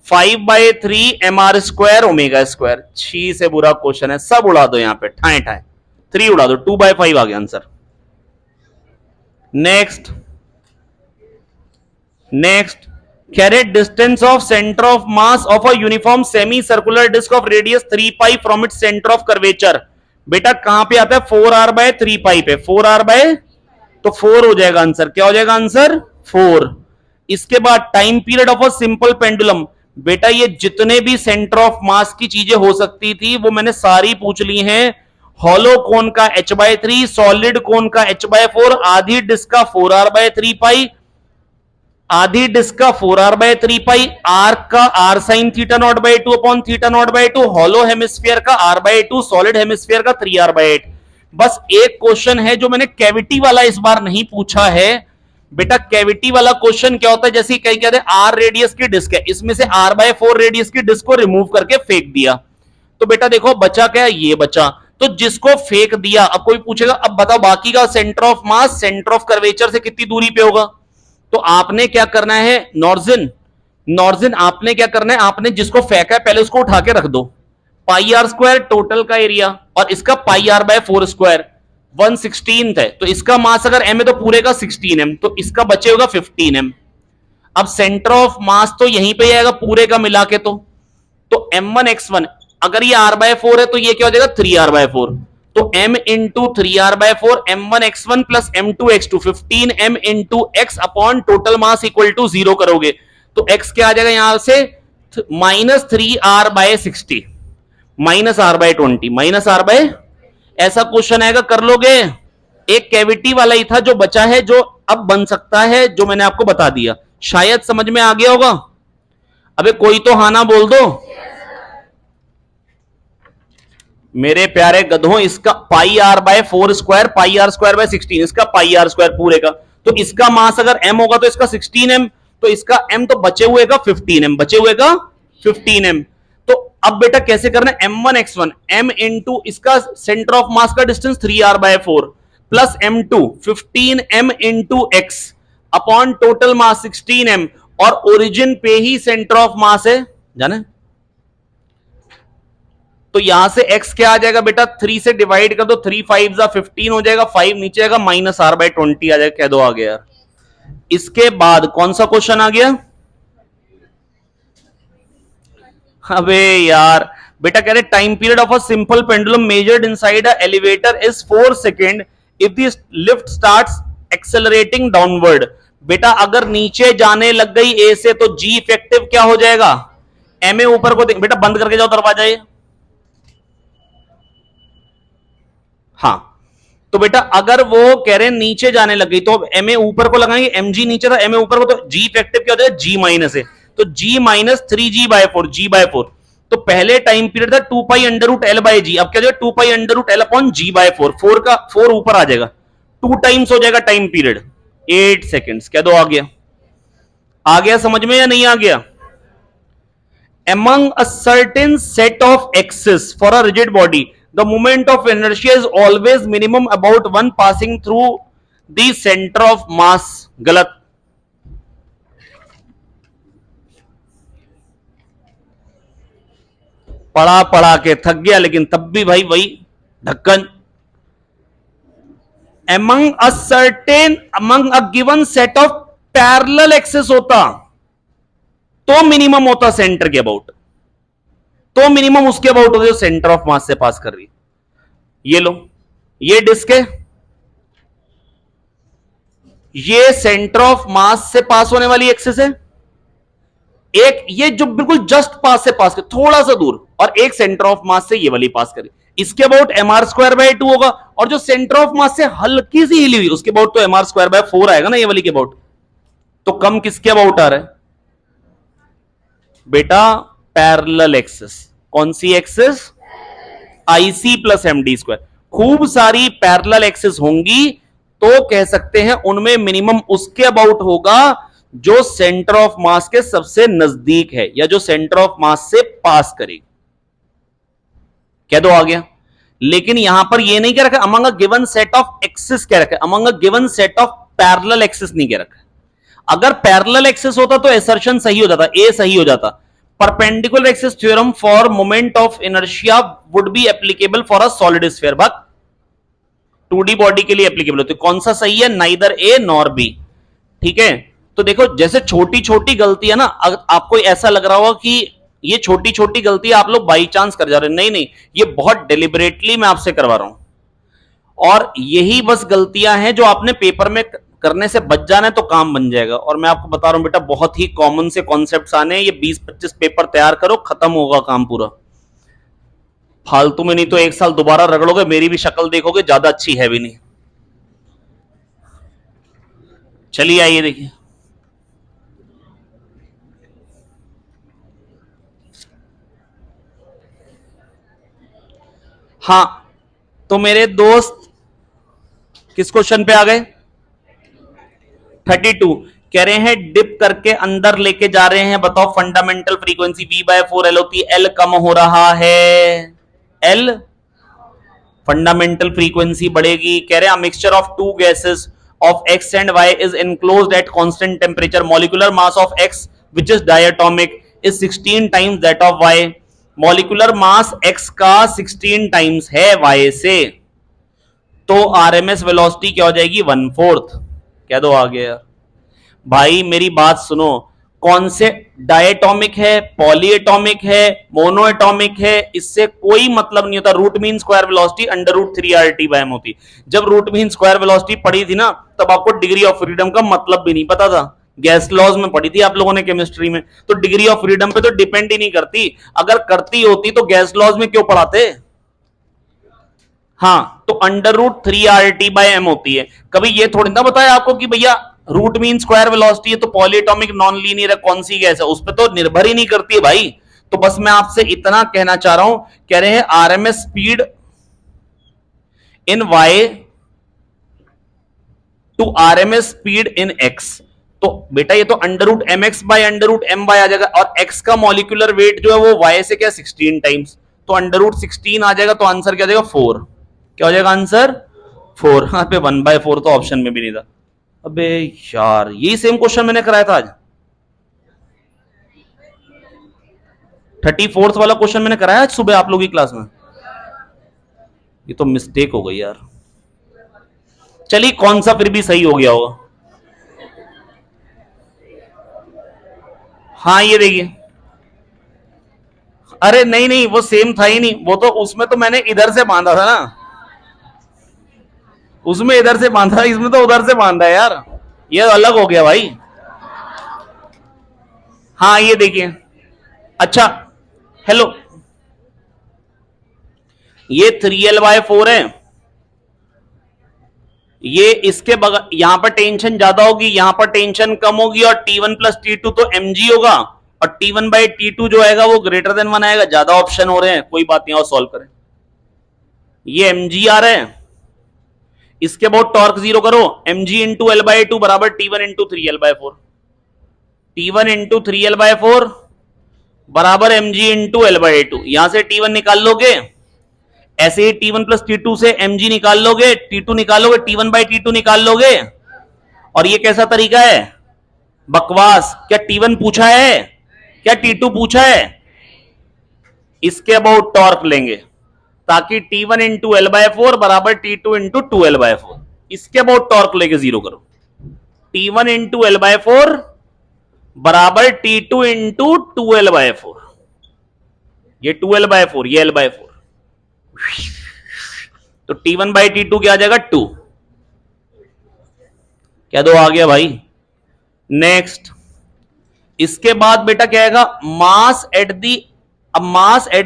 5/3 mr square omega square. छी से बुरा क्वेश्चन है, सब उड़ा दो यहां पे, ठाए ठाए 3 उड़ा दो, 2/5 आ गया answer. Next carat distance of centre of mass of a uniform semi circular disc of radius 3 pi from its centre of curvature. बेटा कहां पे आता है 4r बाय 3 पाई पे, 4r बाय, तो 4 हो जाएगा आंसर, क्या हो जाएगा आंसर 4। इसके बाद time period of a simple pendulum, बेटा ये जितने भी सेंटर ऑफ मास की चीजें हो सकती थी वो मैंने सारी पूछ ली हैं। हॉलो कोन का h/3, सॉलिड कोन का h/4, आधी डिस्क का 4r बाय 3 पाई, आधी डिस्क का 4r बाय 3 पाई, आर्क का r sin theta not by 2 upon theta not by 2, hollow hemisphere का r/2, सॉलिड हेमिस्फीयर का 3r/8। बस एक क्वेश्चन है जो मैंने कैविटी वाला इस बार नहीं पूछा है। बेटा कैविटी वाला क्वेश्चन क्या होता है, जैसे कहीं कहते हैं r रेडियस की डिस्क है, इसमें से r/4 रेडियस की डिस्क को रिमूव करके फेंक दिया, तो बेटा देखो बचा क्या, ये बचा, तो जिसको फेंक दिया, अब कोई पूछेगा अब बताओ बाकी का centre of mass centre of curvature से कितनी दूरी पे होगा, तो आपने क्या करना है नॉर्जिन आपने क्या करना है, आपने जिसको फेंका है पहले उसको उठा के रख दो, पाई आर स्क्वायर टोटल का एरिया और इसका पाई आर बाय 4 स्क्वायर 1/16 है, तो इसका मास अगर m है तो पूरे का 16m, तो इसका बचे होगा 15m। अब सेंटर ऑफ मास तो यहीं पे आएगा पूरे का मिला के, तो m1x1 अगर ये r/4 है तो ये क्या हो जाएगा 3r/4, तो m into 3r/4 m1x1 plus m2x2 15m into x upon total mass equal to 0 करोगे तो x क्या आ जाएगा यहां से -3r/60 -r/20 ऐसा क्वेश्चन आएगा, कर लोगे। एक कैविटी वाला ही था जो बचा है, जो अब बन सकता है, जो मैंने आपको बता दिया, शायद समझ में आ गया होगा। अबे कोई तो हाना बोल दो मेरे प्यारे गधों, इसका pi R by 4 square, pi R square by 16, इसका पाई आर स्क्वायर पूरे का, तो इसका मास अगर m होगा तो इसका 16m, तो इसका m तो बचे हुए का 15m, बचे हुए का 15m। तो अब बेटा कैसे करना है, m1x1 m इंटू इसका सेंटर ऑफ मास का distance 3r/4 plus m2 15m into x upon total मास 16m, और ओरिजिन पे ही सेंटर ऑफ मास है जाने, तो यहां से x क्या आ जाएगा बेटा 3 से डिवाइड कर दो, 3 5 15 हो जाएगा, 5 नीचे आएगा -r/20 आ जाएगा, कह दो आ गया यार। इसके बाद कौन सा क्वेश्चन आ गया, अबे यार बेटा कह रहे time period of a simple pendulum measured inside a elevator is 4 second if the lift starts accelerating downward. बेटा अगर नीचे जाने लग गई ए से तो जी इफेक्टिव क्या हो जाएगा, एम ए ऊपर को बेटा बंद करके जाओ दरवाजा ये, हाँ तो बेटा अगर वो कह रहे हैं नीचे जाने लग गई तो एम ए ऊपर को लगाएंगे, एम जी नीचे था एम ए ऊपर को, तो जी इफेक्टिव क्या हो जाएगा जी माइनस है, तो जी -3g/4 g/4, तो पहले टाइम पीरियड था 2 pi under root L by G, अब क्या जाएगा 2 pi under root L upon G by 4, 4 का 4 ऊपर आ जाएगा, 2 टाइम्स हो जाएगा टाइम पीरियड 8 सेकेंड्स। क्या दो आ गया समझ में या नहीं आ गया? Among a certain set of axes for a rigid body, the moment of inertia is always minimum about one passing through the center of mass. गलत। पढ़ा पढ़ा के थक गया, लेकिन तब भी भाई वही ढक्कन। among a given set of parallel axes होता तो मिनिमम होता सेंटर के अबाउट, तो मिनिमम उसके अबाउट होता जो सेंटर ऑफ मास से पास कर रही। ये लो, ये डिस्क है, ये सेंटर ऑफ मास से पास होने वाली एक्सिस है, एक ये जो बिल्कुल जस्ट पास से पास कर थोड़ा सा दूर, और एक सेंटर ऑफ मास से ये वाली पास करी, इसके about m are square by 2 होगा, और जो सेंटर ऑफ मास से हल्की सी हिली हुई उसके अबाउट तो एम आर स्क्वायर बाय 4 आएगा ना, ये वाली के अबाउट। तो कम किसके अबाउट आ रहा है बेटा? Parallel axis. कौन सी axis? IC plus MD square. खूब सारी पैरेलल एक्सिस होंगी तो कह सकते हैं उनमें मिनिमम उसके अबाउट होगा जो सेंटर ऑफ मास के सबसे नजदीक है, या जो सेंटर ऑफ मास से पास करेगी। क्या दो आ गया? लेकिन यहां पर यह नहीं कह रखा among a given set of axis, कह रखा among a given set of parallel axis नहीं कह रखा। अगर पैरेलल एक्सिस होता तो एसर्शन सही हो जाता, ए सही हो जाता। Perpendicular axis theorem for moment of inertia would be applicable for a solid sphere, but 2D body के लिए एप्लीकेबल होती है। कौन सा सही है? Neither A nor be. ठीक है, तो देखो जैसे छोटी छोटी गलती है ना, आपको ऐसा लग रहा होगा कि ये छोटी छोटी गलती आप लोग बाई चांस कर जा रहे हैं, नहीं नहीं, ये बहुत डेलिबरेटली मैं आपसे करवा रहा हूं, और यही बस गलतियां हैं जो आपने पेपर में करने से बच जाना है तो काम बन जाएगा। और मैं आपको बता रहा हूं बेटा, बहुत ही कॉमन से कॉन्सेप्ट्स आने हैं, ये 20-25 पेपर तैयार करो, खत्म होगा काम पूरा। फालतू में नहीं तो एक साल दोबारा रगड़ोगे, मेरी भी शक्ल देखोगे, ज्यादा अच्छी है भी नहीं। चलिए आइए देखिए, हाँ तो मेरे दोस्त किस क्वेश्चन पे आ गए? 32 कह रहे हैं डिप करके अंदर लेके जा रहे हैं, बताओ फंडामेंटल फ्रीक्वेंसी V/4L होती है, L कम हो रहा है, L फंडामेंटल फ्रीक्वेंसी बढ़ेगी। कह रहे हैं mixture of two gases of X and Y is enclosed at constant temperature, molecular mass of X which is diatomic is 16 times that of Y। Molecular mass X का 16 times है Y से, तो RMS velocity क्या हो जाएगी? 1/4। क्या दो आ गया भाई? मेरी बात सुनो, कौन से डायटोमिक है, पॉलीएटॉमिक है, मोनोएटॉमिक है, इससे कोई मतलब नहीं होता। Root mean square velocity under root 3RT/m होती। जब रूट मीन स्क्वायर वेलोसिटी पढ़ी थी ना, तब आपको डिग्री ऑफ फ्रीडम का मतलब भी नहीं पता था। गैस लॉज में पढ़ी थी आप लोगों ने केमिस्ट्री में, तो डिग्री ऑफ फ्रीडम पे तो डिपेंड ही नहीं करती। अगर करती होती तो गैस लॉज में क्यों पढ़ाते? हाँ, तो अंडर रूट 3RT/m होती है। कभी ये थोड़ी ना बताया आपको कि भैया रूट मीन स्क्वायर वेलोसिटी है तो पॉलीएटॉमिक नॉन लीनियर है, कौन सी गैस है, उस पर तो निर्भर ही नहीं करती है भाई। तो बस मैं आपसे इतना कहना चाह रहा हूं, कह रहे हैं RMS speed in Y to RMS speed in X, तो बेटा ये तो under root M X by under root M by आ जाएगा, और एक्स का मॉलिक्यूलर वेट जो है वो वाई से क्या 16 टाइम्स, तो अंडर रूट 16 आ जाएगा, तो आंसर क्या जाएगा? 4। क्या हो जाएगा आंसर? 4। हाँ पे 1/4 तो ऑप्शन में भी नहीं था। अबे यार, यही सेम क्वेश्चन मैंने कराया था आज, 34th वाला क्वेश्चन मैंने कराया आज सुबह आप लोगों की क्लास में। ये तो मिस्टेक हो गई यार। चलिए कौन सा फिर भी सही हो गया होगा? हाँ ये देखिए, अरे नहीं नहीं, वो सेम था ही नहीं, वो तो उसमें तो मैंने इधर से बांधा था ना, उसमें इधर से बांधा, इसमें तो उधर से बांधा है यार, ये अलग हो गया भाई। हाँ ये देखिए, अच्छा हेलो, ये 3L/4 है, ये इसके बगल यहां पर टेंशन ज्यादा होगी, यहां पर टेंशन कम होगी, और T1 + T2 तो mg होगा, और T1/T2 जो आएगा वो ग्रेटर देन 1 आएगा। ज्यादा ऑप्शन हो रहे हैं, कोई बात नहीं, और सॉल्व करें। ये mg आ रहा है, इसके बहुत टॉर्क जीरो करो, mg इंटू L/2 बराबर T1 into 3L/4, T1 into 3L/4 बराबर mg इंटू L/2। यहां से T1 निकाल लोगे, ऐसे ही T1 प्लस T2 से mg निकाल लोगे, T2 निकालोगे, T1/T2 निकाल लोगे। और ये कैसा तरीका है? बकवास। क्या T1 पूछा है? क्या T2 पूछा है? इसके अबाउट टॉर्क लेंगे ताकि T1 इंटू L/4 बराबर T2 इंटू 2L/4। इसके अबाउट टॉर्क लेके जीरो करो। T1 इंटू L/4 बराबर T2 इंटू 2L/4। ये 2L/4, ये L/4। तो T1/T2 क्या आ जाएगा? 2। क्या दो आ गया भाई? नेक्स्ट, इसके बाद बेटा क्या आएगा? Mass at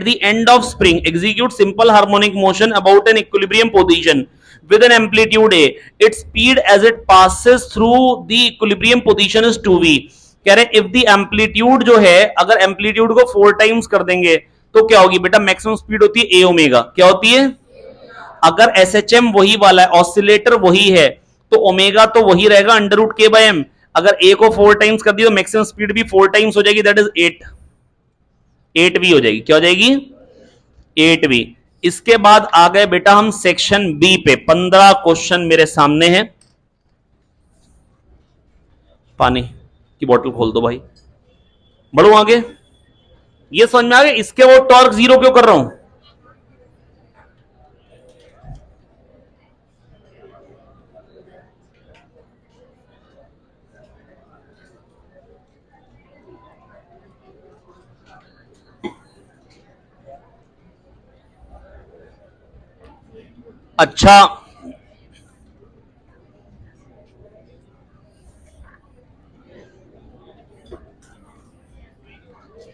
the end of spring execute simple harmonic motion about an equilibrium position with an amplitude a, its speed as it passes through the equilibrium position is 2v। कह रहे इफ द एम्पलीट्यूड जो है, अगर amplitude को 4 times कर देंगे तो क्या होगी बेटा? मैक्सिमम स्पीड होती है a ओमेगा। क्या होती है? अगर SHM वही वाला है, ऑसिलेटर वही है, तो ओमेगा तो वही रहेगा √k/m। अगर a को 4 टाइम्स कर दिया तो मैक्सिमम स्पीड भी 4 टाइम्स हो जाएगी, दैट इज 8v हो जाएगी। क्या हो जाएगी? 8v। इसके बाद आ गए बेटा हम सेक्शन बी पे। 15 क्वेश्चन मेरे सामने हैं। पानी की बोतल खोल दो भाई, बढ़ो आगे। ये समझ में आ गया इसके वो टॉर्क जीरो क्यों कर रहा हूं? अच्छा,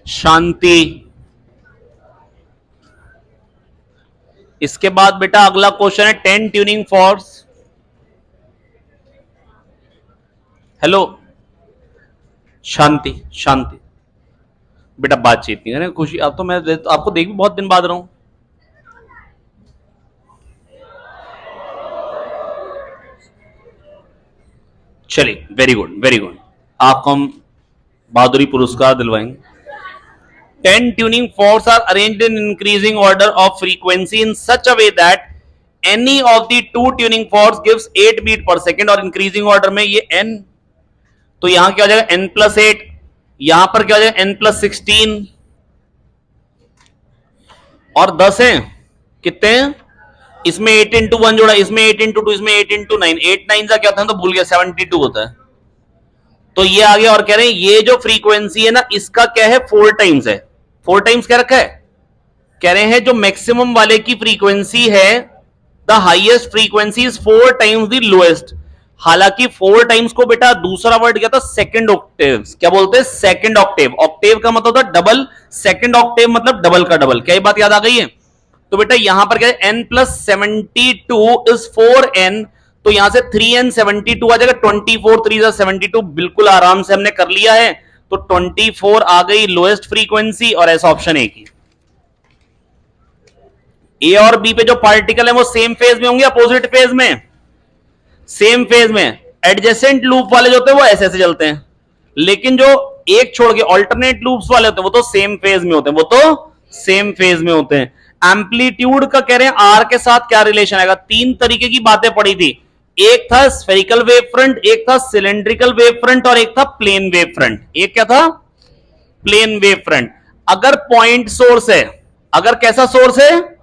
शांति। इसके बाद बेटा अगला क्वेश्चन है 10 ट्यूनिंग फोर्स। हेलो, शांति शांति बेटा, बातचीत नहीं है। खुशी, अब तो मैं आपको देख भी बहुत दिन बाद रहा हूं। चलिए, वेरी गुड वेरी गुड, आपको हम बहादुरी पुरस्कार दिलवाएंगे। 10 tuning forks are arranged in increasing order of frequency in such a way that any of the 2 tuning forks gives 8 beat per second, और increasing order में ये n, तो यहां क्या हो जाएगा? n+8। यहां पर क्या हो जाएगा? n+16 और 10 है। कितने हैं? इसमें 8 इंटू 1 जोड़ा, इसमें 8 इंटू 2, इसमें 8 इंटू 9। 8 9 का क्या था तो भूल गया, 72 होता है। तो ये आ गया। और कह रहे हैं ये जो फ्रीक्वेंसी है ना, इसका क्या है? 4 टाइम्स है। 4 टाइम्स क्या रखा है? कह रहे हैं जो मैक्सिमम वाले की फ्रीक्वेंसी है, the highest frequency is 4 times the lowest. हालांकि 4 टाइम्स को बेटा दूसरा वर्ड क्या था? Second Octave. क्या बोलते हैं? Second Octave. ऑक्टेव का मतलब होता है डबल, सेकंड ऑक्टेव मतलब डबल का डबल। क्या ये बात याद आ गई है? तो बेटा यहां पर क्या है? n+72 इज 4n, तो यहां से 3n72 आ जाएगा। 24 3 72, बिल्कुल आराम से हमने कर लिया है। तो 24 आ गई लोएस्ट फ्रीक्वेंसी, और ऐसा ऑप्शन ए की। ए और बी पे जो पार्टिकल है वो सेम फेज में होंगे, अपोजिट फेज में? सेम फेज में। एडजेसेंट लूप वाले जो होते हैं वो ऐसे ऐसे चलते हैं, लेकिन जो एक छोड़ के ऑल्टरनेट लूप्स वाले होते हैं वो तो सेम फेज में होते हैं, वो तो सेम फेज में होते हैं। एम्पलीट्यूड का कह रहे हैं आर के साथ क्या रिलेशन आएगा? 3 तरीके की बातें पड़ी थी। एक था स्फेरिकल वेव फ्रंट, एक था सिलेंड्रिकल वेव फ्रंट, और एक था प्लेन वेव फ्रंट। एक क्या था? Plane wave front. अगर पॉइंट सोर्स है, अगर कैसा सोर्स है?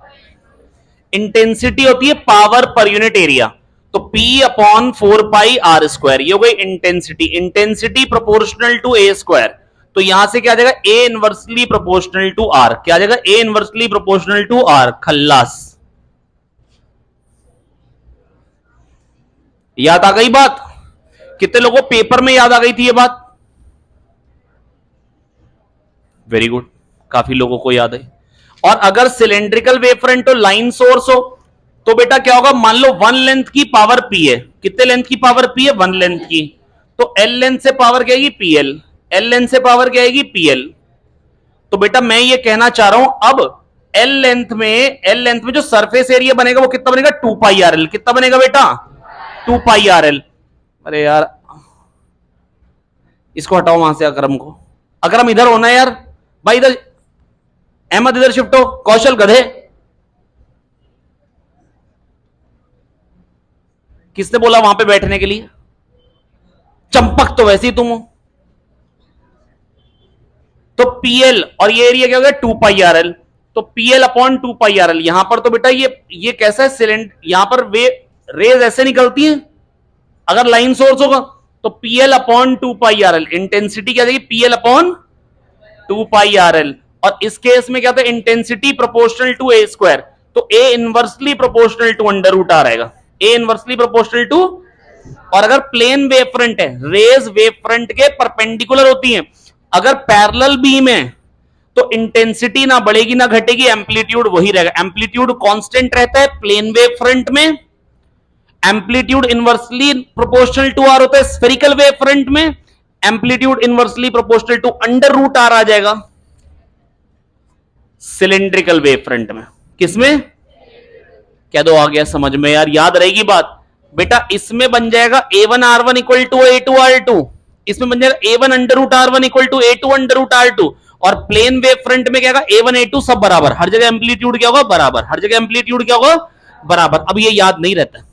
इंटेंसिटी होती है पावर पर यूनिट एरिया, तो P/4πr², ये हो गई intensity. Intensity proportional to A square, तो यहां से क्या आ जाएगा? A inversely proportional to r. क्या आ जाएगा? A inversely proportional to r. खल्लास। याद आ गई बात? कितने लोगों को पेपर में याद आ गई थी ये बात? वेरी गुड, काफी लोगों को याद है। और अगर सिलेंड्रिकल वेव फ्रंट हो, लाइन सोर्स हो, तो बेटा क्या होगा? मान लो 1 लेंथ की पावर P है। कितने लेंथ की पावर P है? 1 लेंथ की। तो L लेंथ से पावर क्या है? PL। एल लेंथ से पावर क्या आएगी पीएल। तो बेटा मैं ये कहना चाह रहा हूं अब एल लेंथ में जो सरफेस एरिया बनेगा वो कितना बनेगा 2 पाई आर एल। कितना बनेगा बेटा 2 पाई आर एल। अरे यार इसको हटाओ वहां से अकरम को। अकरम इधर होना यार भाई, इधर अहमद इधर शिफ्ट हो, कौशल गधे। किसने बोला वहां पे बैठने के लिए? चंपक तो वैसे ही तुम हो। तो पीएल और ये एरिया क्या हो गया 2 पाई आर एल। तो PL upon 2 pi R L. यहां पर तो बेटा ये कैसा है सिलेंडर, यहां पर वे रेज ऐसे निकलती है अगर लाइन सोर्स होगा। तो PL upon 2 pi R L, intensity क्या जाएगी PL upon 2 pi R L. और इस केस में क्या था intensity proportional to A square. तो A inversely proportional to under root आ रहेगा, ए इनवर्सली प्रोपोर्शनल टू। और अगर प्लेन वेव फ्रंट है, रेज वेव फ्रंट के परपेंडिकुलर होती हैं, अगर पैरेलल बीम है तो इंटेंसिटी ना बढ़ेगी ना घटेगी, एम्पलीट्यूड वही रहेगा। एम्पलीट्यूड कांस्टेंट रहता है प्लेन वेव फ्रंट में, amplitude inversely proportional to R होता है स्फेरिकल वेव फ्रंट में, amplitude inversely proportional to under root R आ जाएगा सिलेंड्रिकल वेव फ्रंट में। किसमें? क्या दो आ गया समझ में यार, याद रहेगी बात बेटा। इसमें बन जाएगा a1 r1 equal to a2 r2, इसमें बन जाएगा a1 under root r1 equal to a2 under root r2। और प्लेन वेव फ्रंट में क्या होगा a1 a2 सब बराबर, हर जगह एम्पलीट्यूड क्या होगा बराबर, हर जगह एम्पलीट्यूड क्या होगा बराबर। अब ये याद नहीं रहता।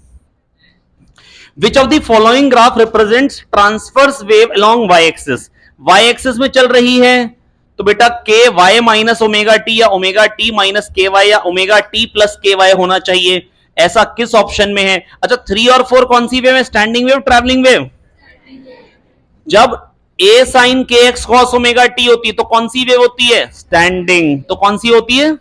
Which of the following graph represents transverse wave along y-axis? y-axis में चल रही है तो बेटा के वाई माइनस ओमेगा टी या ओमेगा टी माइनस के वाई या ओमेगा टी प्लस के वाई होना चाहिए। ऐसा किस ऑप्शन में है? अच्छा 3 और 4 कौन सी वेव है? Standing wave travelling wave? जब ए sine k x cos omega T होती है तो कौन सी वेव होती है? स्टैंडिंग। तो कौन सी होती है?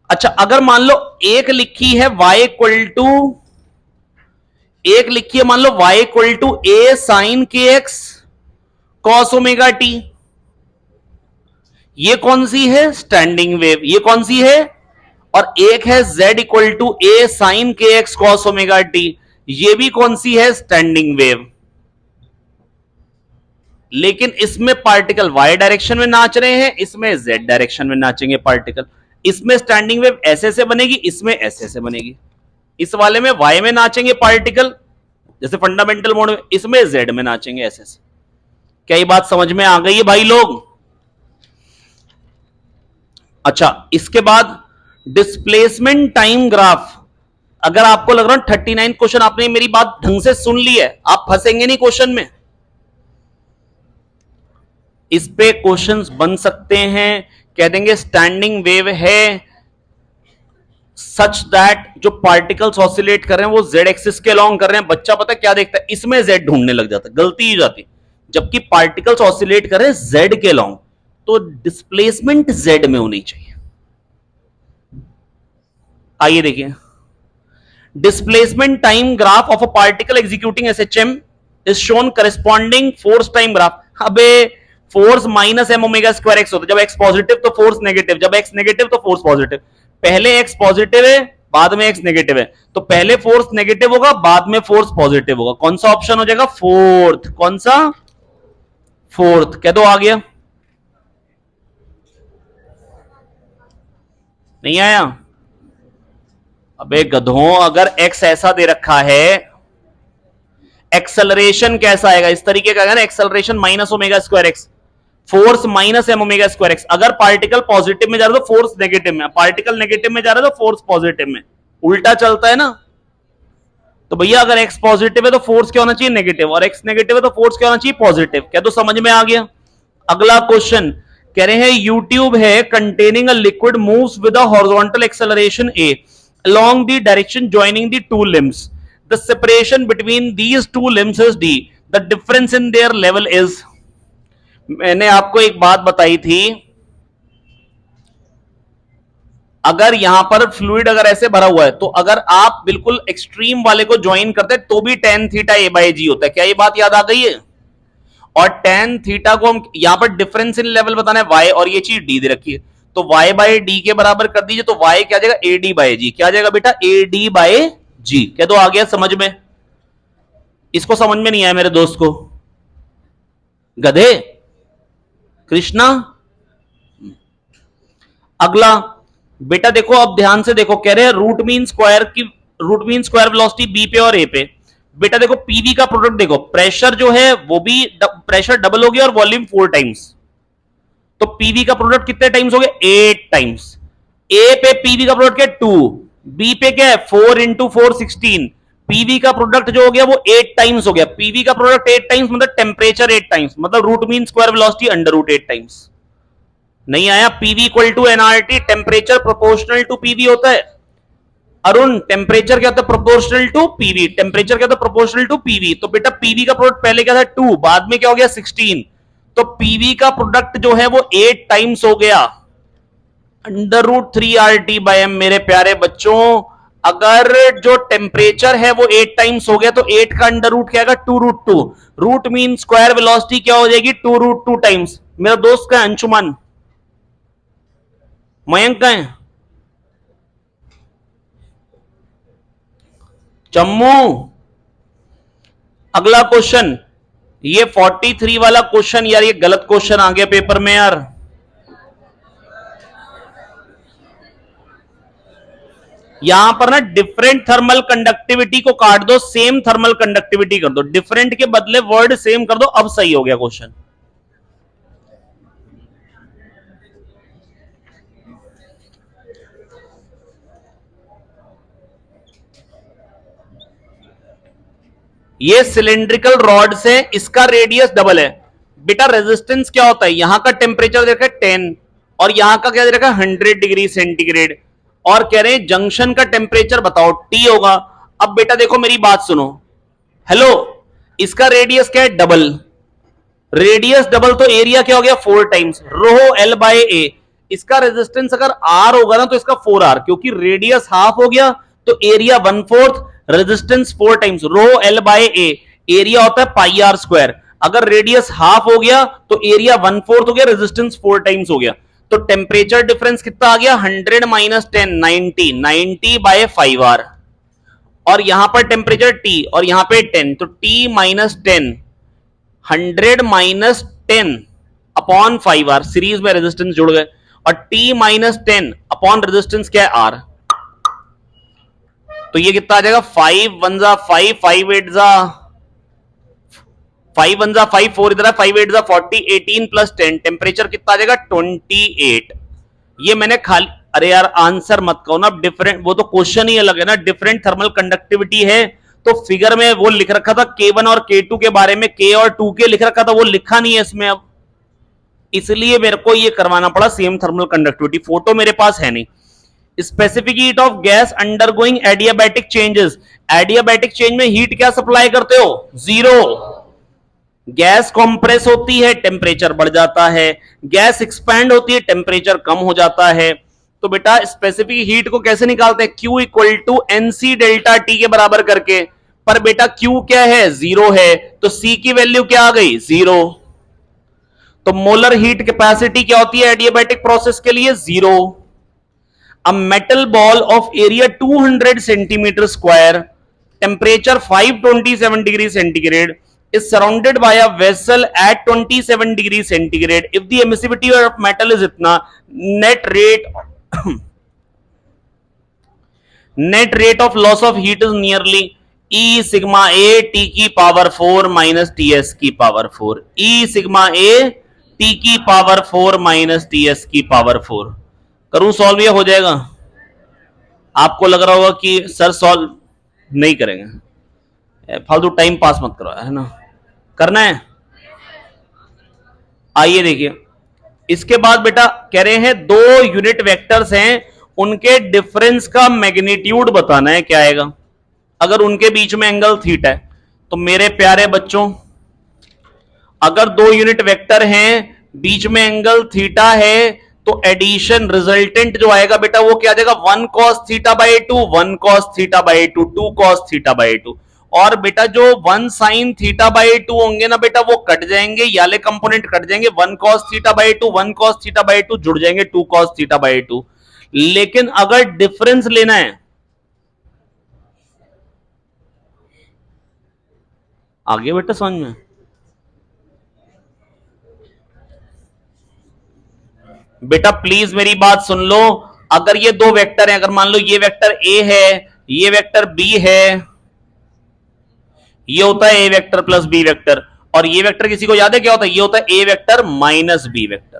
अच्छा अगर मान लो एक लिखी है y इक्वल टू, एक लिखी है मान लो y equal to a sine k x cos omega t, ये कौन सी है? Standing wave. ये कौन सी है? और एक है z equal to a sine k x cos omega t, ये भी कौन सी है? Standing wave. लेकिन इसमें पार्टिकल y डायरेक्शन में नाच रहे हैं, इसमें z डायरेक्शन में नाचेंगे पार्टिकल। इसमें स्टैंडिंग वेव ऐसे से बनेगी, इसमें ऐसे से बनेगी। इस वाले में y में नाचेंगे पार्टिकल जैसे फंडामेंटल मोड में, इसमें z में नाचेंगे ऐसे से। क्या ये बात समझ में आ गई है भाई लोग? अच्छा इसके बाद डिस्प्लेसमेंट टाइम ग्राफ। अगर आपको लग रहा है 39 क्वेश्चन आपने मेरी बात ढंग से सुन ली है, आप फंसेंगे नहीं क्वेश्चन में। इस पे क्वेश्चंस बन सकते हैं, कह देंगे स्टैंडिंग वेव है सच दैट जो पार्टिकल्स ऑसिलेट कर रहे हैं वो जेड एक्सिस के अलोंग कर रहे हैं। बच्चा पता है क्या देखता है? इसमें जेड ढूंढने लग जाता है, गलती ही जाती। जबकि पार्टिकल्स ऑसिलेट कर रहे हैं जेड के अलोंग, तो डिस्प्लेसमेंट जेड में होनी चाहिए। आइए देखिए, displacement time graph of a particle executing SHM is shown corresponding force time graph. अबे force minus M omega square X होता है, जब एक्स पॉजिटिव तो फोर्स नेगेटिव, जब एक्स नेगेटिव तो फोर्स पॉजिटिव। पहले एक्स पॉजिटिव है बाद में एक्स नेगेटिव है, तो पहले फोर्स नेगेटिव होगा बाद में फोर्स पॉजिटिव होगा। कौन सा ऑप्शन हो जाएगा? फोर्थ। कौन सा? फोर्थ। कह दो आ गया। नहीं आया? अबे गधों, अगर एक्स ऐसा दे रखा है, एक्सेलरेशन कैसा आएगा? इस तरीके का ना, acceleration minus omega square x, force minus M omega square x. अगर पार्टिकल पॉजिटिव में जा रहा है तो फोर्स नेगेटिव में, पार्टिकल नेगेटिव में जा रहा है तो फोर्स पॉजिटिव में, उल्टा चलता है ना। तो भैया अगर एक्स पॉजिटिव है तो फोर्स क्या होना चाहिए? नेगेटिव, और एक्स नेगेटिव है तो फोर्स क्या होना चाहिए? पॉजिटिव। क्या तो समझ में आ गया? अगला क्वेश्चन कह रहे हैं यूट्यूब है containing a liquid moves with a horizontal acceleration A along the direction joining the two limbs. The separation between these two limbs is d. The difference in their level is. मैंने आपको एक बात बताई थी, अगर यहां पर फ्लूइड अगर ऐसे भरा हुआ है तो अगर आप बिल्कुल एक्सट्रीम वाले को ज्वाइन करते हैं तो भी tan थीटा a बाई जी होता है। क्या ये बात याद आ गई है? और tan थीटा को हम यहां पर डिफरेंस इन लेवल बताना है y, और ये चीज d दे रखी है, तो y बाई डी के बराबर कर दीजिए, तो y क्या जाएगा? ए डी बाई जी। क्या जाएगा बेटा? ए डी बाई जी। क्या तो आ गया समझ में? इसको समझ में नहीं आया मेरे दोस्त को? गधे, कृष्णा। अगला बेटा देखो, अब ध्यान से देखो, कह रहे हैं रूट मीन स्क्वायर की, root mean square velocity B पे और ए पे। बेटा देखो पीवी का प्रोडक्ट देखो, प्रेशर जो है वो भी प्रेशर डबल हो गया और वॉल्यूम 4 टाइम्स, तो पीवी का प्रोडक्ट कितने टाइम्स हो गया, 8 टाइम्स। ए पे पीवी का प्रोडक्ट क्या है, 2, बी पे क्या है 4 × 4 16, पीवी का प्रोडक्ट जो हो गया वो 8 टाइम्स हो गया। पीवी का प्रोडक्ट 8 टाइम्स मतलब टेम्परेचर 8 टाइम्स, मतलब root mean square velocity √8 times. नहीं आया, PV equal to nRT, temperature proportional to PV होता है। अरुण टेम्परेचर क्या होता है, प्रोपोर्शनल टू पीवी, टेम्परेचर क्या होता है, प्रोपोर्शनल टू पीवी। तो बेटा पीवी का प्रोडक्ट पहले क्या था 2, बाद में क्या हो गया 16, तो पीवी का प्रोडक्ट जो है वो 8 टाइम्स हो गया, √3RT/m। मेरे प्यारे बच्चों, अगर जो टेम्परेचर है वो 8 टाइम्स हो गया तो 8 का अंडर रूट क्या आएगा, 2√2। रूट मीन स्क्वायर वेलोसिटी क्या हो जाएगी, 2√2 टाइम्स। मेरा दोस्त का अंशुमान, मयंक का है, चम्मू। अगला क्वेश्चन, ये 43 वाला क्वेश्चन, यार ये गलत क्वेश्चन आ गया पेपर में यार। यहां पर ना डिफरेंट थर्मल कंडक्टिविटी को काट दो, सेम थर्मल कंडक्टिविटी कर दो, डिफरेंट के बदले वर्ड सेम कर दो, अब सही हो गया क्वेश्चन। ये सिलेंड्रिकल रॉड से इसका रेडियस डबल है। बेटा रेजिस्टेंस क्या होता है, यहां का टेम्परेचर देखा है 10 और यहां का क्या देखा 100 डिग्री सेंटीग्रेड, और कह रहे हैं जंक्शन का टेम्परेचर बताओ, टी होगा। अब बेटा देखो मेरी बात सुनो, हेलो, इसका रेडियस क्या है डबल, रेडियस डबल तो एरिया क्या हो गया 4 टाइम्स, रो एल बाय ए। इसका रेजिस्टेंस अगर आर होगा ना तो इसका 4R, क्योंकि रेडियस हाफ हो गया तो area 1/4, resistance 4 times, rho L by A, area होता है πr²। अगर रेडियस हाफ हो गया तो एरिया 1/4 हो गया, रेजिस्टेंस 4 टाइम्स हो गया। तो टेम्परेचर डिफरेंस कितना आ गया, 100 - 10 90, 90/5R। और यहां पर टेम्परेचर टी और यहां पे 10, तो टी - 10, 100 - 10/5R, सीरीज में रेजिस्टेंस जुड़ गए, और T - 10 रेजिस्टेंस क्या है R। तो ये कितना आ जाएगा, 5 1 जा 5, 5 8 जा 5 1 जा 5, 4 इधर है, 5 8 जा 40, 18 + 10, टेम्परेचर कितना आ जाएगा 28। ये मैंने खाली, अरे यार आंसर मत कहो ना, डिफरेंट, वो तो क्वेश्चन ही अलग है ना, डिफरेंट थर्मल कंडक्टिविटी है, तो फिगर में वो लिख रखा था K1 और K2 के बारे में, K और 2K लिख रखा था, वो लिखा नहीं है इसमें अब, इसलिए मेरे को ये करवाना पड़ा सेम थर्मल कंडक्टिविटी, फोटो मेरे पास है नहीं। Specific heat of gas undergoing adiabatic changes, adiabatic change में हीट क्या सप्लाई करते हो, 0। गैस कंप्रेस होती है, टेम्परेचर बढ़ जाता है, गैस एक्सपैंड होती है, टेम्परेचर कम हो जाता है। तो बेटा स्पेसिफिक हीट को कैसे निकालते हैं, Q = NC ΔT के बराबर करके, पर बेटा Q क्या है, 0 है, तो C की वैल्यू क्या आ गई, 0। तो मोलर हीट कैपेसिटी क्या होती है एडियाबैटिक प्रोसेस के लिए, 0। A metal ball of area 200 centimeter square, temperature 527 degrees centigrade, is surrounded by a vessel at 27 degrees centigrade. If the emissivity of metal is itna, net rate net rate of loss of heat is nearly E sigma A T की power 4 minus TS की power 4, E sigma A T की power 4 minus TS की power 4। करूं solve, ये हो जाएगा। आपको लग रहा होगा कि सर सॉल्व नहीं करेंगे, फालतू टाइम पास मत करो, है ना, करना है। आइए देखिए, इसके बाद बेटा कह रहे हैं दो यूनिट वेक्टर्स हैं, उनके डिफरेंस का मैग्नीट्यूड बताना है, क्या आएगा अगर उनके बीच में एंगल थीटा है। तो मेरे प्यारे बच्चों, अगर दो यूनिट वेक्टर हैं, बीच में एंगल थीटा है, तो एडिशन रिजल्टेंट जो आएगा बेटा वो क्या आ जाएगा, 1 cos θ/2, 1 cos θ/2, 2 cos θ/2। और बेटा जो 1 sin θ/2 होंगे ना बेटा, वो कट जाएंगे, याले कंपोनेंट कट जाएंगे, 1 cos θ/2, 1 cos θ/2 जुड़ जाएंगे 2 cos θ/2। लेकिन अगर डिफरेंस लेना है, आगे बेटा समझ में, बेटा प्लीज मेरी बात सुन लो, अगर ये दो वेक्टर हैं, अगर मान लो ये वेक्टर ए है, ये वेक्टर बी है, ये होता है A vector plus B vector, और ये वेक्टर किसी को याद है क्या होता है? ये होता है A vector minus B vector.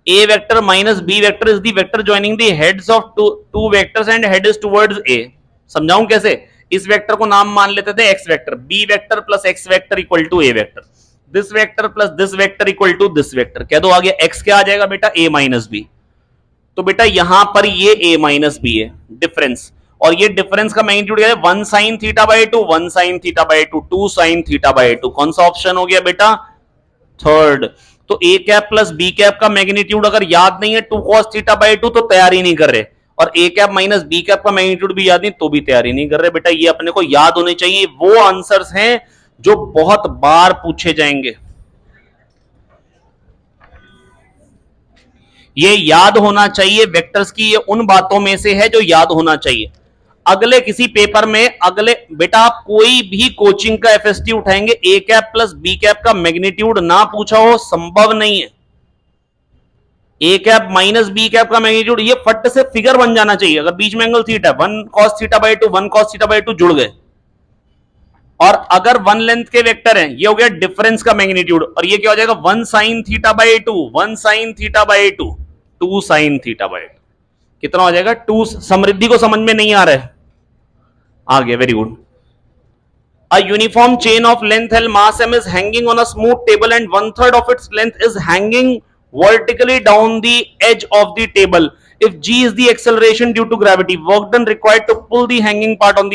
A vector minus B vector is the vector joining the heads of two vectors and head is towards A. समझाऊं कैसे? इस वेक्टर को नाम मान लेते थे X vector, B vector plus X vector equal to A vector, this vector plus this vector equal to this vector. कह दो आगे एक्स क्या आ जाएगा बेटा? A minus B. तो बेटा यहां पर ये a माइनस बी है डिफरेंस, और ये डिफरेंस का मैग्नीट्यूड क्या है? 1 sin theta by 2, 1 sin theta by 2, 2 sin theta by 2। कौन सा ऑप्शन हो गया बेटा? थर्ड। तो a cap plus b cap का मैग्नीट्यूड अगर याद नहीं है 2 cos थीटा बाई 2 तो तैयारी नहीं कर रहे, और a cap minus b cap का मैग्नीट्यूड भी याद नहीं तो भी तैयारी नहीं कर रहे। बेटा ये अपने को याद होने चाहिए, वो आंसर्स हैं जो बहुत बार पूछे जाएंगे। ये याद होना चाहिए, वेक्टर्स की ये उन बातों में से है जो याद होना चाहिए। अगले किसी पेपर में, अगले बेटा आप कोई भी कोचिंग का एफएसटी उठाएंगे, A cap plus b cap का मैग्नीट्यूड ना पूछा हो संभव नहीं है। A cap minus b cap का मैग्नीट्यूड ये फट से फिगर बन जाना चाहिए। अगर बीच में angle theta, 1 cos theta by 2, 1 cos theta by 2 जुड़ गए, और अगर वन लेंथ के वेक्टर हैं, ये हो गया डिफरेंस का मैग्नीट्यूड, और ये क्या हो जाएगा? 1 sin theta by 2, 1 sin theta by 2, 2 sin theta by 2। कितना हो जाएगा? 2। समृद्धि को समझ में नहीं आ रहा है? आ गया, very good. A uniform chain of length L mass m is hanging on a smooth table and 1/3 of its length is hanging vertically down the edge of the table. If g is the acceleration due to gravity, work done required to pull the hanging part on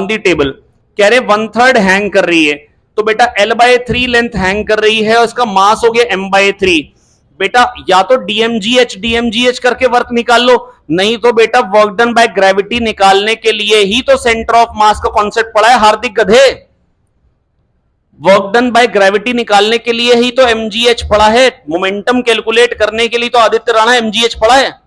the table. कह रहे 1/3 hang कर रही है, तो बेटा L/3 length hang कर रही है और इसका मास हो गया m/3। बेटा या तो डीएमजीएच करके वर्क निकाल लो, नहीं तो बेटा वर्क डन बाय ग्रेविटी निकालने के लिए ही तो सेंटर ऑफ मास का कॉन्सेप्ट पढ़ा है हार्दिक गधे। वर्क डन बाय ग्रेविटी निकालने के लिए ही तो एमजीएच पढ़ा है, मोमेंटम कैलकुलेट करने के लिए तो आदित्य राणा एमजीएच पढ़ा है।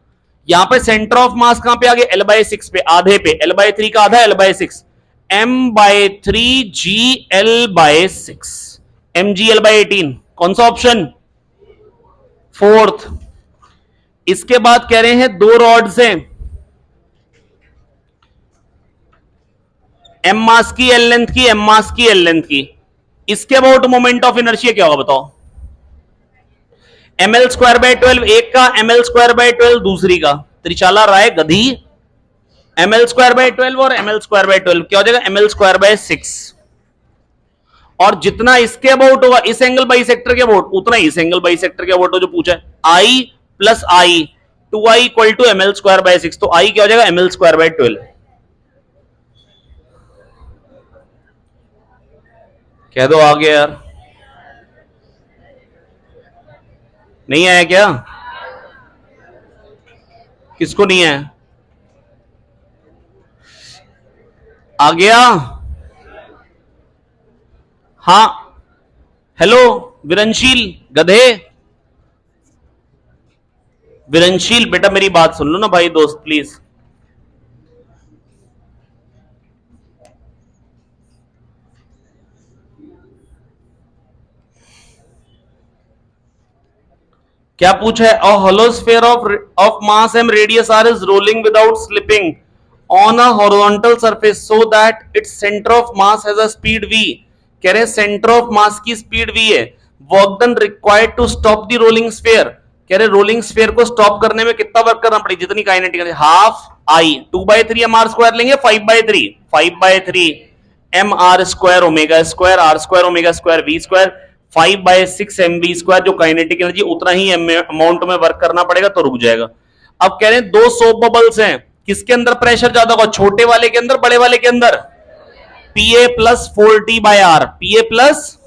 यहां पे सेंटर ऑफ मास कहां पे आ गया? L/6 पे, आधे पे। L/3 का आधा L/6, m/3 g L/6, mg L/18। कौन सा ऑप्शन? फोर्थ। इसके बाद कह रहे हैं दो रॉड्स हैं, एम मास की एल लेंथ की, एम मास की एल लेंथ की, इसके अबाउट मोमेंट ऑफ इनर्शिया क्या होगा बताओ? ml²/12 एक का, ml²/12 दूसरी का। त्रिचाला राय गधी, ml²/12 और ml²/12 क्या हो जाएगा? ml²/6। और जितना इसके अबाउट होगा इस एंगल बाइसेक्टर के अबाउट, उतना इस एंगल बाइसेक्टर के अबाउट जो पूछा है। I plus I, 2I equal to ml²/6, तो I क्या हो जाएगा? ml²/12। कह दो आगे यार, नहीं आया क्या? किसको नहीं आया? आ गया? हाँ, हेलो विरंशील गधे, विरंशील बेटा मेरी बात सुन लो ना भाई दोस्त प्लीज। क्या पूछा है? A hollow sphere of mass m radius r is rolling without slipping on a horizontal surface so that its centre of mass has a speed v। कह रहे सेंटर ऑफ मास की स्पीड v है, work done required to stop the rolling sphere. कह रहे rolling sphere को stop करने में कितना वर्क करना पड़ेगा? जितनी kinetic energy, half I, 2/3 mr² लेंगे, 5/3, 5/3 mr² omega square r² omega square v², 5/6 mv², जो काइनेटिक एनर्जी उतना ही अमाउंट में वर्क करना पड़ेगा तो रुक जाएगा। अब कह रहे हैं दो सोप बबल्स हैं, किसके अंदर प्रेशर ज्यादा होगा? छोटे वाले के अंदर, बड़े वाले के अंदर? Pa plus 4T/R, Pa plus,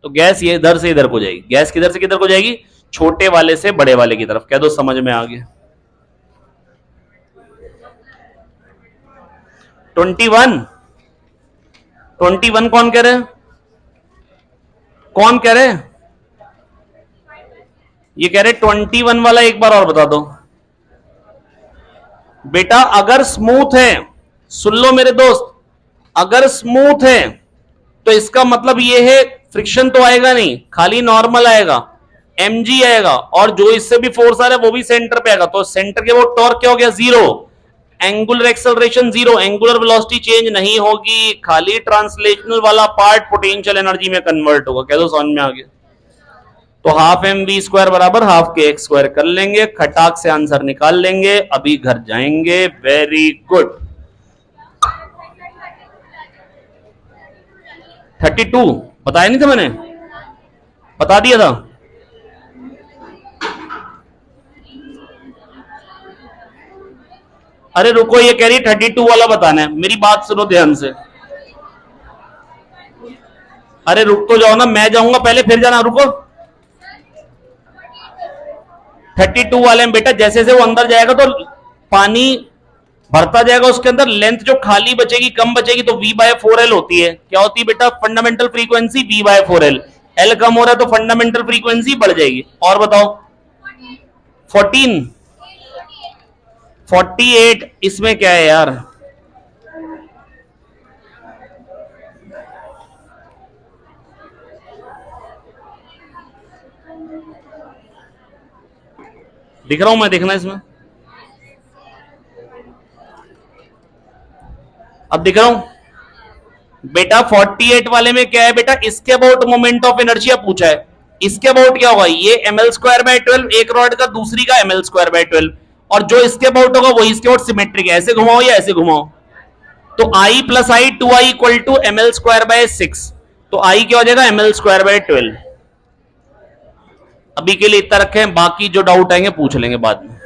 तो गैस ये इधर से इधर को जाएगी। गैस किधर से किधर को जाएगी? छोटे वाले से बड़े वाले की तरफ। कह दो समझ में आ गया? 21 कौन कह रहे हैं? कौन कह रहे हैं? ये कह रहे 21 वाला एक बार और बता दो बेटा। अगर स्मूथ है, सुन लो मेरे दोस्त, अगर स्मूथ है तो इसका मतलब ये है फ्रिक्शन तो आएगा नहीं, खाली नॉर्मल आएगा। mg आएगा, और जो इससे भी फोर्स आ रहा है वो भी सेंटर पे आएगा, तो सेंटर के वो टॉर्क क्या हो गया, zero. Angular acceleration zero, angular velocity change नहीं होगी, खाली ट्रांसलेशनल वाला पार्ट पोटेंशियल एनर्जी में कन्वर्ट होगा। कह दो समझ में आ गया। तो हाफ एम वी स्क्वायर बराबर हाफ के एक्स स्क्वायर कर लेंगे, खटाक से आंसर निकाल लेंगे, अभी घर जाएंगे। Very good. 32 बताया नहीं था मैंने, बता दिया था। अरे रुको, ये कह रही 32 वाला बताना है, मेरी बात सुनो ध्यान से। अरे रुक तो जाओ ना, मैं जाऊंगा पहले फिर जाना, रुको। 32 वाले में बेटा जैसे जैसे वो अंदर जाएगा तो पानी भरता जाएगा उसके अंदर, लेंथ जो खाली बचेगी कम बचेगी, तो v बाय 4l होती है। क्या होती है बेटा, fundamental frequency v by 4l। l कम हो रहा है तो फंडामेंटल फ्रीक्वेंसी बढ़ जाएगी। और बताओ 14 48, इसमें क्या है यार, दिख रहा हूं मैं, देखना इसमें, अब दिख रहा हूं बेटा। 48 वाले में क्या है बेटा, इसके अबाउट मोमेंट ऑफ इनर्शिया पूछा है। इसके अबाउट क्या होगा, ये ml स्क्वायर बाय 12 एक रॉड का, दूसरी का ml स्क्वायर बाय 12, और जो इसके अबाउट होगा वही इसके अबाउट सिमेट्रिक है। ऐसे घुमाओ या ऐसे घुमाओ, तो i plus I 2i equal to ml square by 6, तो i क्या हो जाएगा, ml स्क्वायर बाय 12। अभी के लिए इतना रखें, बाकी जो डाउट आएंगे पूछ लेंगे बाद में।